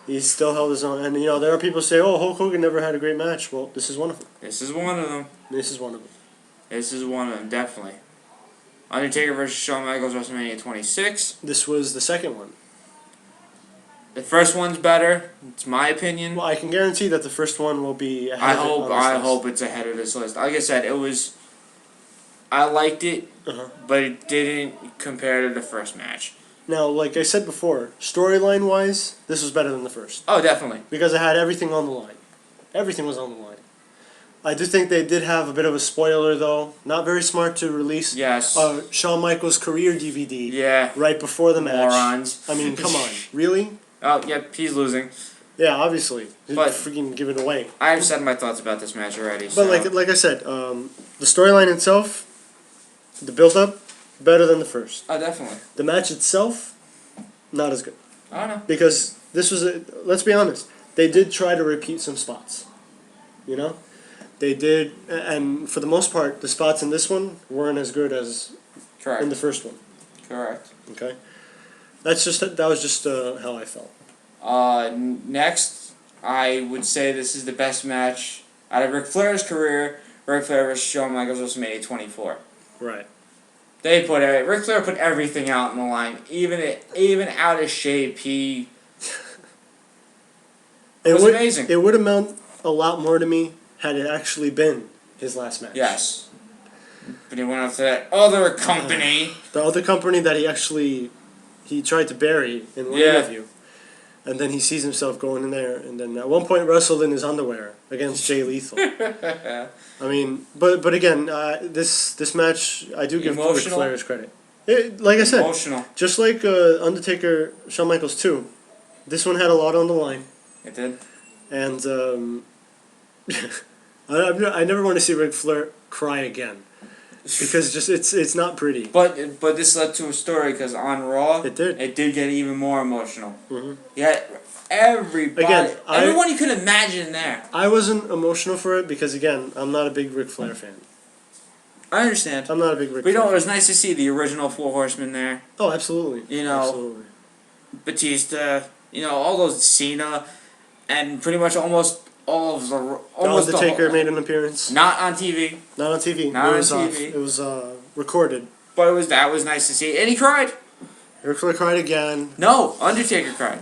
He still held his own. And, there are people who say, oh, Hulk Hogan never had a great match. Well, this is one of them. This is one of them. This is one of them. This is one of them, definitely. Undertaker versus Shawn Michaels, WrestleMania 26. This was the second one. The first one's better. It's my opinion. Well, I can guarantee that the first one will be ahead I hope it's ahead of this list. Like I said, I liked it, but it didn't compare to the first match. Now, like I said before, storyline-wise, this was better than the first. Oh, definitely. Because it had everything on the line. Everything was on the line. I do think they did have a bit of a spoiler, though. Not very smart to release Shawn Michaels' career DVD right before the match. Morons. I mean, come on. Really? Oh, yep, he's losing. Yeah, obviously. But freaking give it away. I've said my thoughts about this match already. But like I said, the storyline itself, the build-up, better than the first. Oh, definitely. The match itself, not as good. I don't know. Because this was let's be honest, they did try to repeat some spots. They did, and for the most part, the spots in this one weren't as good as in the first one. Correct. Okay. That was just how I felt. Next, I would say this is the best match out of Ric Flair's career. Ric Flair versus Shawn Michaels, WrestleMania 24. Right. Ric Flair put everything out on the line, even out of shape. He was amazing. It would have meant a lot more to me had it actually been his last match. Yes. But he went off to that other company. The other company that he tried to bury in one interview. And then he sees himself going in there, and then at one point wrestled in his underwear against Jay Lethal. I mean, but again, this match, I do give Ric Flair's credit. Like I said, just like Undertaker, Shawn Michaels 2, this one had a lot on the line. It did. And I never want to see Ric Flair cry again. Because it's not pretty. But this led to a story because on Raw it did get even more emotional. Mm-hmm. Yeah, everyone you could imagine there. I wasn't emotional for it because again I'm not a big Ric Flair fan. I understand. I'm not a big Ric Flair. But it was nice to see the original Four Horsemen there. Oh, absolutely. Absolutely. Batista, all those Cena, and pretty much almost all of the Undertaker made an appearance. Not on TV. Not on TV. It was recorded. But that was nice to see, and he cried. Ric Flair cried again. No, Undertaker cried.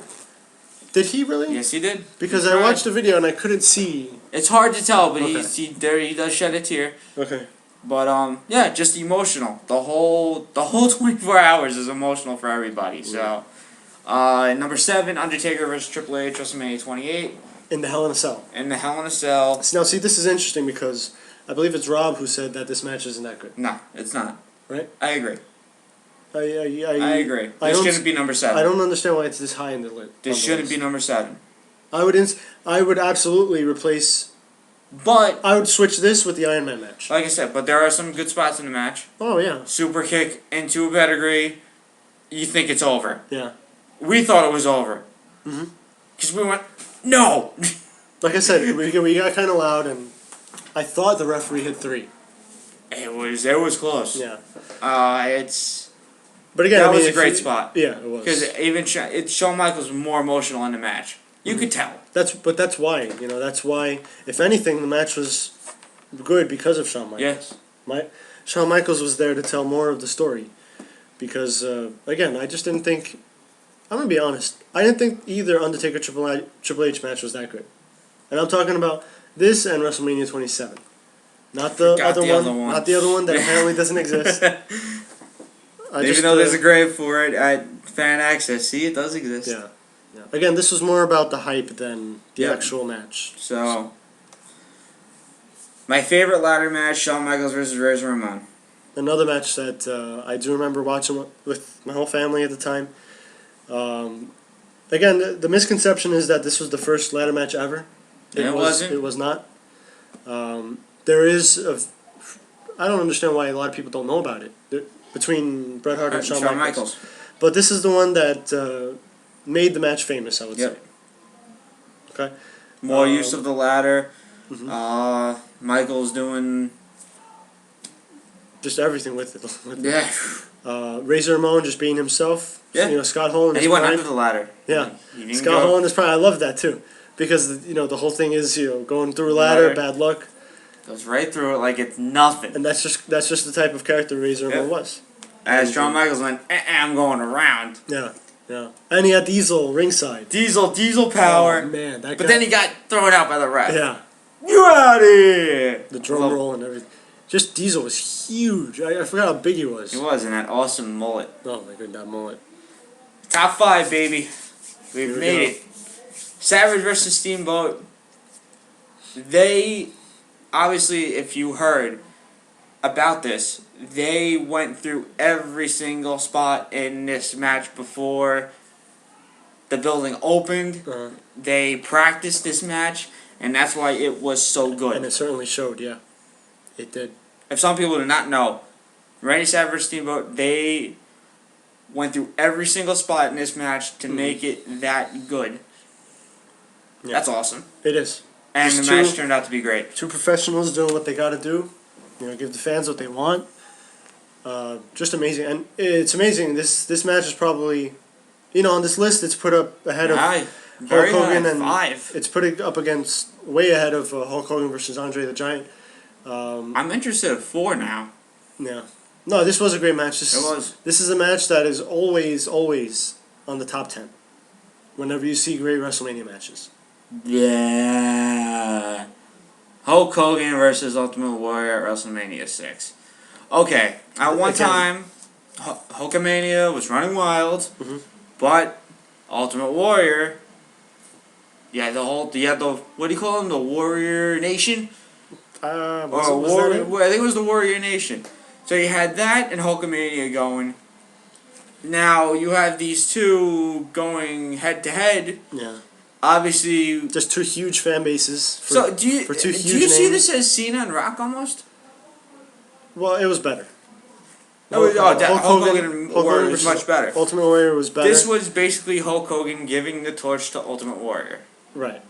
Did he really? Yes, he did. Because He I cried. watched the video and I couldn't see. It's hard to tell, but Okay. he does shed a tear. Okay. But yeah, just emotional. The whole 24 hours is emotional for everybody. So, number 7, Undertaker versus Triple H, WrestleMania 28, In the Hell in a Cell. in the Hell in a Cell. Now, see, this is interesting because I believe it's Rob who said that this match isn't that good. No, it's not. Right? I agree. I agree. I This don't- shouldn't be number 7. I don't understand why it's this high in the list. This shouldn't be number 7. I would absolutely replace. But I would switch this with the Iron Man match. like I said, but there are some good spots in the match. Oh yeah. Super kick into a pedigree. You think it's over. Yeah. We thought it was over. Mhm. Because we went, no. Like I said, we got kind of loud, and I thought the referee hit 3. It was close. Yeah. It's But again, that I mean, was a if great you- spot. Yeah, it was. Because even Shawn Michaels was more emotional in the match. You could tell. That's why, that's why, if anything, the match was good because of Shawn Michaels. Yes. Shawn Michaels was there to tell more of the story. Because, again, I just didn't think, I'm going to be honest, I didn't think either Undertaker Triple H match was that good. And I'm talking about this and WrestleMania 27. Not the other one. Not the other one that apparently doesn't exist. Even though there's a grave for it at Fan Access. See, it does exist. Yeah. Yeah. Again, this was more about the hype than the Yep. actual match. So, my favorite ladder match, Shawn Michaels versus Razor Ramon. Another match that I do remember watching with my whole family at the time. Again, the misconception is that this was the first ladder match ever. It wasn't. It was not. There is I don't understand why a lot of people don't know about it. Between Bret Hart and Shawn Michaels. But this is the one that made the match famous, I would say. Okay. More use of the ladder. Mhm. Michaels doing Just everything with it. yeah. Razor Ramon just being himself. Yeah. Scott Hall in And his he went prime. under the ladder. Yeah. He didn't Scott go- Hall in his prime. I love that too, because the whole thing is going through a ladder, Ladder. bad luck, goes right through it like it's nothing. and that's just the type of character Razor Ramon was. As Shawn Michaels went, I'm going around. Yeah, yeah. And he had Diesel ringside. Diesel power. Oh, man, that guy. But then he got thrown out by the ref. Yeah, You out here! the drum roll and everything. Just Diesel was huge. I forgot how big he was. He was in that awesome mullet. Oh my god, that mullet. Top 5, baby. We've Here we made go. it. Savage versus Steamboat. They, obviously, if you heard about this, they went through every single spot in this match before the building opened. Uh-huh. They practiced this match, and that's why it was so good. And it certainly showed. Yeah, it did. If some people do not know, Randy Savage versus Steamboat, they went through every single spot in this match to make it that good. Yeah. That's awesome. It is. And Just the match turned out to be great. Two professionals doing what they got to do. Give the fans what they want. Just amazing, and it's amazing. This match is probably, on this list, it's put up ahead of Very Hulk Hogan high, and 5. it's put it up against way ahead of Hulk Hogan versus Andre the Giant. I'm interested in 4 now. Yeah, no, this was a great match. It was. This is a match that is always on the top 10. Whenever you see great WrestleMania matches. Yeah. Hulk Hogan versus Ultimate Warrior at WrestleMania 6. Okay, at one time, Hulkamania was running wild, but Ultimate Warrior, you had the what do you call them, the Warrior Nation? Was that Warrior, it? I think it was the Warrior Nation. So you had that and Hulkamania going. Now you have these two going head to head. Yeah. Obviously, Just two huge fan bases. so do you for two huge see names? this as Cena and Rock almost? Well, it was better. Hulk Hogan and Warrior was versus much better. Ultimate Warrior was better. This was basically Hulk Hogan giving the torch to Ultimate Warrior. Right.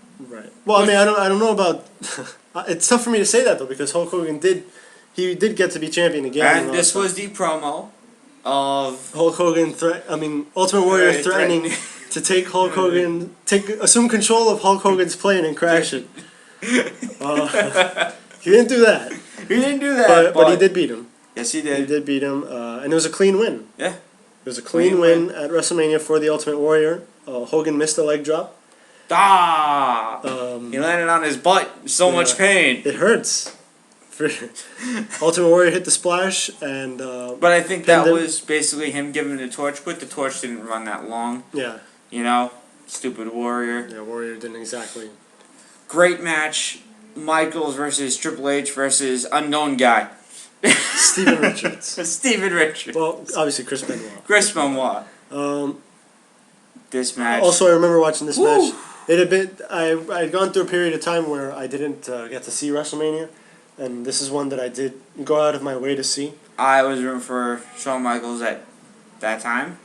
Well, I mean, I don't know about. It's tough for me to say that though, because Hulk Hogan did get to be champion again. And this was the promo of Hulk Hogan Ultimate Warrior Right, threatening to take Hulk Hogan, assume control of Hulk Hogan's plane and crash it. He didn't do that. He didn't do that, But he did beat him. Yes, he He did. did beat him, and it was a clean win. Yeah. It was a clean win at WrestleMania for the Ultimate Warrior. Hogan missed a leg drop, He landed on his butt. So much pain. It hurts. Ultimate Warrior hit the splash, and but I think that was basically him giving the torch. But the torch didn't run that long. Yeah. You know, stupid Warrior. Yeah, Warrior didn't exactly. Great match. Michaels versus Triple H versus unknown guy. Steven Richards. Steven Richards. Well, obviously Chris Benoit. Chris Benoit. This match. Also, I remember watching this match. It had been I'd gone through a period of time where I didn't get to see WrestleMania, and this is one that I did go out of my way to see. I was rooting for Shawn Michaels at that time.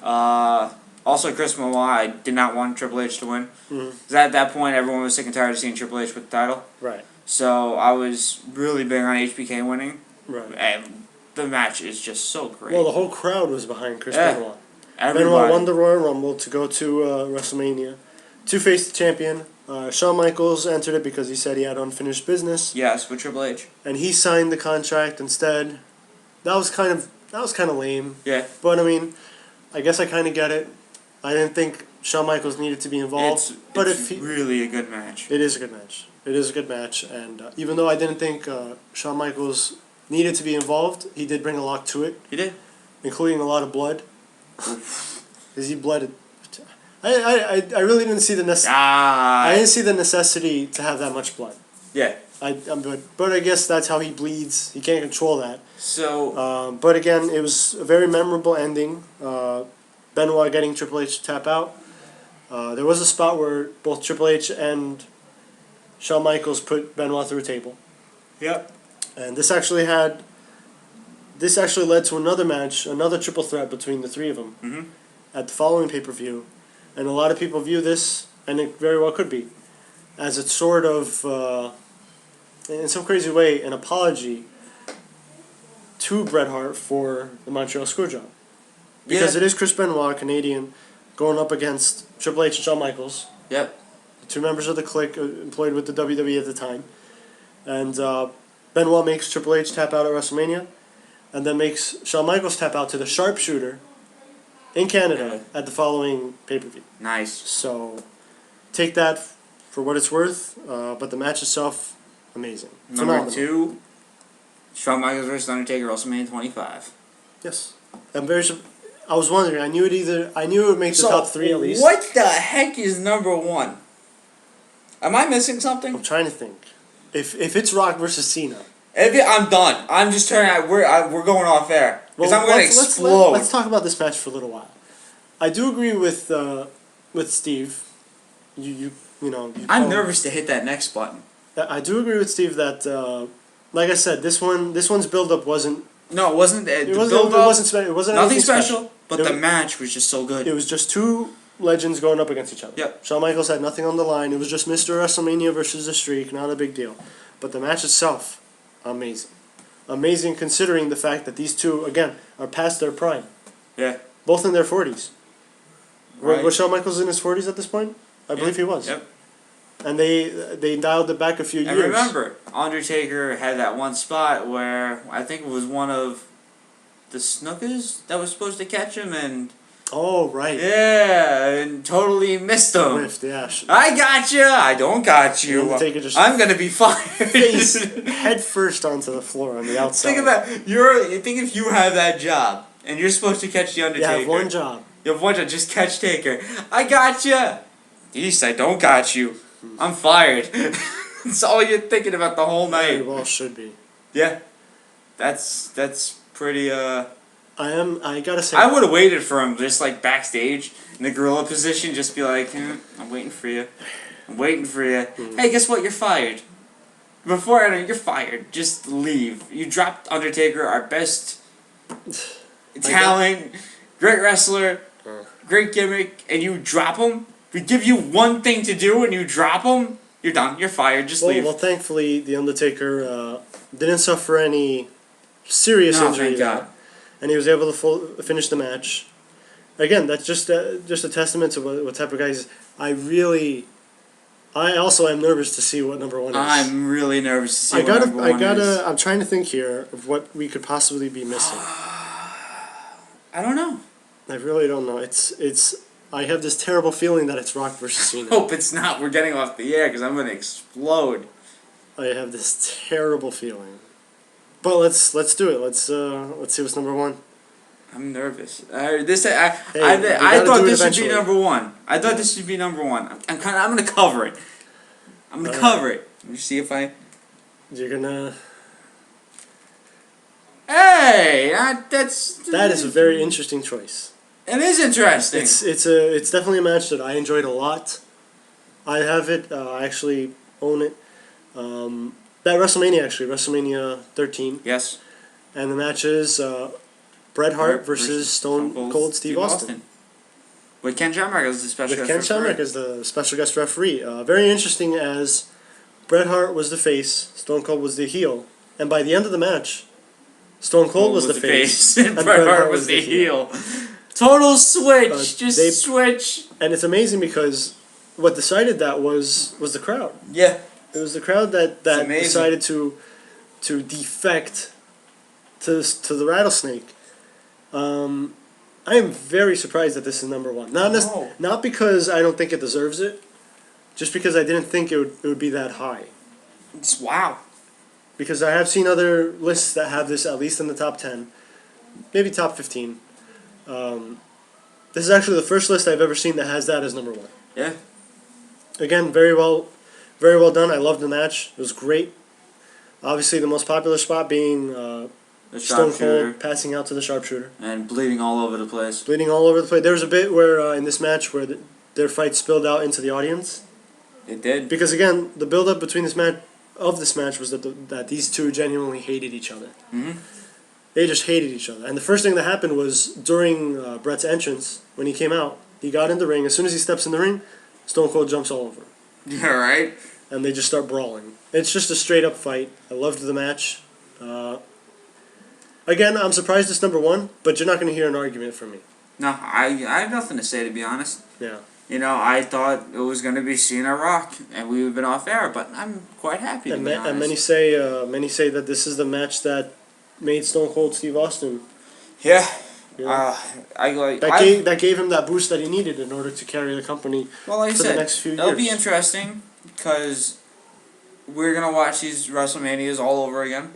Also, Chris Benoit, I did not want Triple H to win. Because at that point, everyone was sick and tired of seeing Triple H with the title. Right. So I was really big on HBK winning. Right. And the match is just so great. Well, the whole crowd was behind Chris Benoit. Everybody. Benoit won the Royal Rumble to go to WrestleMania to face the champion. Shawn Michaels entered it because he said he had unfinished business. Yes, with Triple H. And he signed the contract instead. That was kind of lame. Yeah. But I mean, I guess I kind of get it. I didn't think Shawn Michaels needed to be involved. It's really a good match. It is a good match. It is a good match, and even though I didn't think Shawn Michaels needed to be involved, he did bring a lot to it. He did, including a lot of blood. Because he bled. I really didn't see the I didn't see the necessity to have that much blood. Yeah. But I guess that's how he bleeds. He can't control that. So. But again, it was a very memorable ending. Benoit getting Triple H to tap out. There was a spot where both Triple H and Shawn Michaels put Benoit through a table. Yep. And this actually led to another match, another triple threat between the three of them at the following pay-per-view. And a lot of people view this, and it very well could be, as a sort of, in some crazy way, an apology to Bret Hart for the Montreal Screwjob. Because it is Chris Benoit, Canadian, going up against Triple H and Shawn Michaels. Yep. Two members of the Clique employed with the WWE at the time. And Benoit makes Triple H tap out at WrestleMania, and then makes Shawn Michaels tap out to the Sharpshooter in Canada at the following pay-per-view. Nice. So take that for what it's worth, but the match itself, amazing. Number 2, Shawn Michaels vs. Undertaker, WrestleMania 25. Yes. I was wondering, I knew it would make the top 3 at least. What the heck is number 1? Am I missing something? I'm trying to think. If it's Rock versus Cena. I'm done. I'm just turning out. We're going off air. Because I'm going to explode. Let's talk about this match for a little while. I do agree with Steve. You know. I'm nervous to hit that next button. I do agree with Steve that, like I said, this one's build-up wasn't. No, it wasn't. It wasn't nothing special. But the match was just so good. It was just two legends going up against each other. Yep. Shawn Michaels had nothing on the line. It was just Mr. WrestleMania versus The Streak. Not a big deal. But the match itself, amazing. Amazing considering the fact that these two, again, are past their prime. Yeah. Both in their 40s. Right. Was Shawn Michaels in his 40s at this point? I believe he was. Yep. And they dialed it back a few years. And remember, Undertaker had that one spot where I think it was one of the Snookers that was supposed to catch him, and oh right, yeah, and totally missed him. Whiffed, yeah. I got you. I don't got you. I'm gonna be fired. Face head first onto the floor on the outside. Think about think if you have that job and you're supposed to catch the Undertaker. You have one job. You have one job. Just catch Taker. I got you. East, I don't got you. I'm fired. That's all you're thinking about the whole night. Very well should be. Yeah, that's pretty. I gotta say. I would have waited for him, just like backstage in the gorilla position, just be like, I'm waiting for you. I'm waiting for you. Hey, guess what? You're fired. Before I know, you're fired. Just leave. You dropped Undertaker, our best talent, great wrestler, great gimmick, and you drop him. We give you one thing to do and you drop him, you're done. You're fired. Just leave. Well, thankfully, the Undertaker didn't suffer any serious injury. Thank God. And he was able to finish the match. Again, that's just a testament to what type of guy he is. I also am nervous to see what number 1 is. I'm really nervous to see what number 1 is. I'm trying to think here of what we could possibly be missing. I don't know. I really don't know. I have this terrible feeling that it's Rock versus Cena. Hope it's not. We're getting off the air because I'm gonna explode. I have this terrible feeling. But let's do it. Let's see what's number one. I'm nervous. I we thought gotta do it this should eventually. be number one. I thought this should be number one. I'm gonna cover it. I'm gonna cover it. Let me see if I. You're gonna. Hey, That is a very interesting choice. It is interesting. It's definitely a match that I enjoyed a lot. I have it. I actually own it. That WrestleMania 13. Yes. And the match is Bret Hart versus Stone Cold Steve Austin. With Ken Shamrock as the special With guest Ken referee. Shamrock as the special guest referee. Very interesting, as Bret Hart was the face, Stone Cold was the heel, and by the end of the match, Stone Cold was the face, and Bret Hart was the heel. Total switch, switch. And it's amazing because what decided that was the crowd. Yeah. It was the crowd that decided to defect to the Rattlesnake. I am very surprised that this is number one. Not because I don't think it deserves it, just because I didn't think it would be that high. Wow. Because I have seen other lists that have this at least in the top 10, maybe top 15. This is actually the first list I've ever seen that has that as number one. Yeah. Again, very well done. I loved the match. It was great. Obviously, the most popular spot being The Stone sharpshooter. Cold passing out to the sharpshooter. And bleeding all over the place. Bleeding all over the place. There was a bit where in this match where their fight spilled out into the audience. It did. Because again, the build-up between this match was that these two genuinely hated each other. Mm-hmm. They just hated each other. And the first thing that happened was during Bret's entrance, when he came out, he got in the ring. As soon as he steps in the ring, Stone Cold jumps all over him. Yeah, right? And they just start brawling. It's just a straight-up fight. I loved the match. Again, I'm surprised it's number one, but you're not going to hear an argument from me. No, I have nothing to say, to be honest. Yeah. You know, I thought it was going to be Cena Rock, and we would have been off air, but I'm quite happy to be honest. And many say that this is the match that made Stone Cold Steve Austin. Yeah. Yeah. That gave him that boost that he needed in order to carry the company well, like I for said, the next few years. It'll be interesting because we're gonna watch these WrestleManias all over again,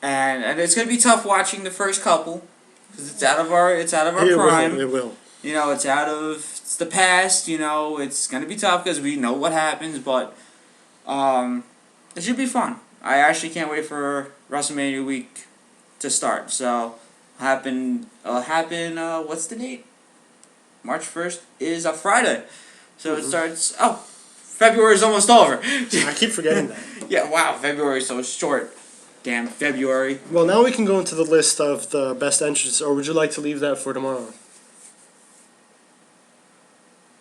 and it's gonna be tough watching the first couple because it's out of our prime. It will. You know, it's the past. You know, it's gonna be tough because we know what happens, but it should be fun. I actually can't wait for WrestleMania week to start. So. What's the date? March 1st is a Friday. So it starts, February's almost over. I keep forgetting that. Yeah, wow, February's so short. Damn, February. Well, now we can go into the list of the best entrances, or would you like to leave that for tomorrow?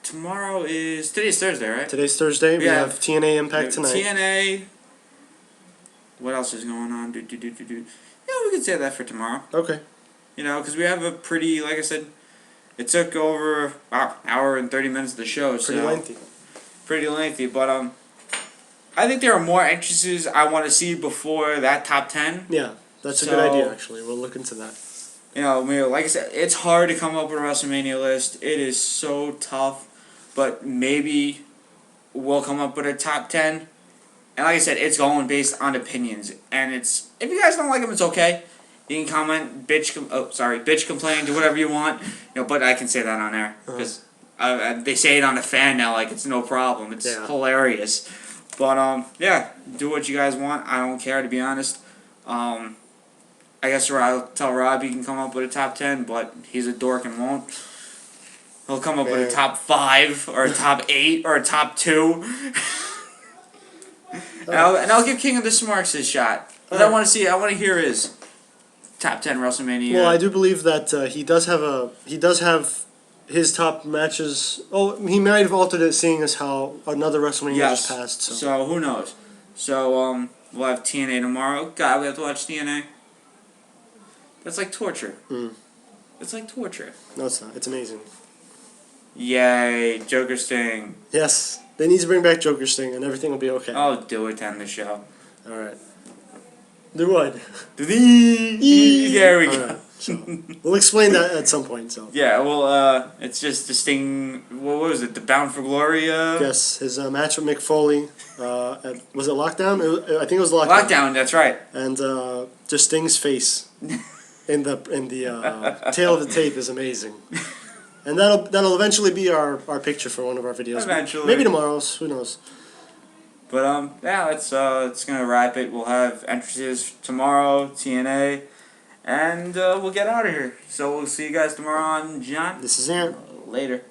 Today's Thursday, right? Today's Thursday. We have TNA Impact tonight. TNA. What else is going on? Yeah, we could say that for tomorrow. Okay. You know, because we have a pretty, like I said, it took over an hour and 30 minutes of the show. Pretty lengthy. Pretty lengthy, but I think there are more entrances I want to see before that top 10. Yeah, that's a good idea, actually. We'll look into that. You know, like I said, it's hard to come up with a WrestleMania list. It is so tough, but maybe we'll come up with a top 10. And like I said, it's going based on opinions. And if you guys don't like them, it's okay. You can comment, bitch complain, do whatever you want. You know, but I can say that on air because they say it on the fan now, like it's no problem. It's hilarious. But yeah, do what you guys want. I don't care, to be honest. I guess I'll tell Rob he can come up with a top 10, but he's a dork and won't. He'll come up with a top 5 or a top 8 or a top 2. and I'll give King of the Smarks his shot. But I want to hear his top 10 WrestleMania. Well, I do believe that he does have his top matches. Oh, he might have altered it, seeing as how another WrestleMania has passed. So who knows? So we'll have TNA tomorrow. God, we have to watch TNA. That's like torture. It's like torture. No, it's not. It's amazing. Yay, Joker Sting. Yes, they need to bring back Joker Sting, and everything will be okay. I'll do it to end the show. All right. Do what? There we go. So we'll explain that at some point. So Yeah, well, it's just the Sting. What was it? The Bound for Glory. yes, his match with Mick Foley. Was it Lockdown? I think it was Lockdown. Lockdown. That's right. And just Sting's face in the tail of the tape is amazing. And that'll eventually be our picture for one of our videos. Eventually. Maybe tomorrow's. Who knows? But yeah, that's gonna wrap it. We'll have entrances tomorrow, TNA, and we'll get out of here. So we'll see you guys tomorrow on John. This is Aaron. Later.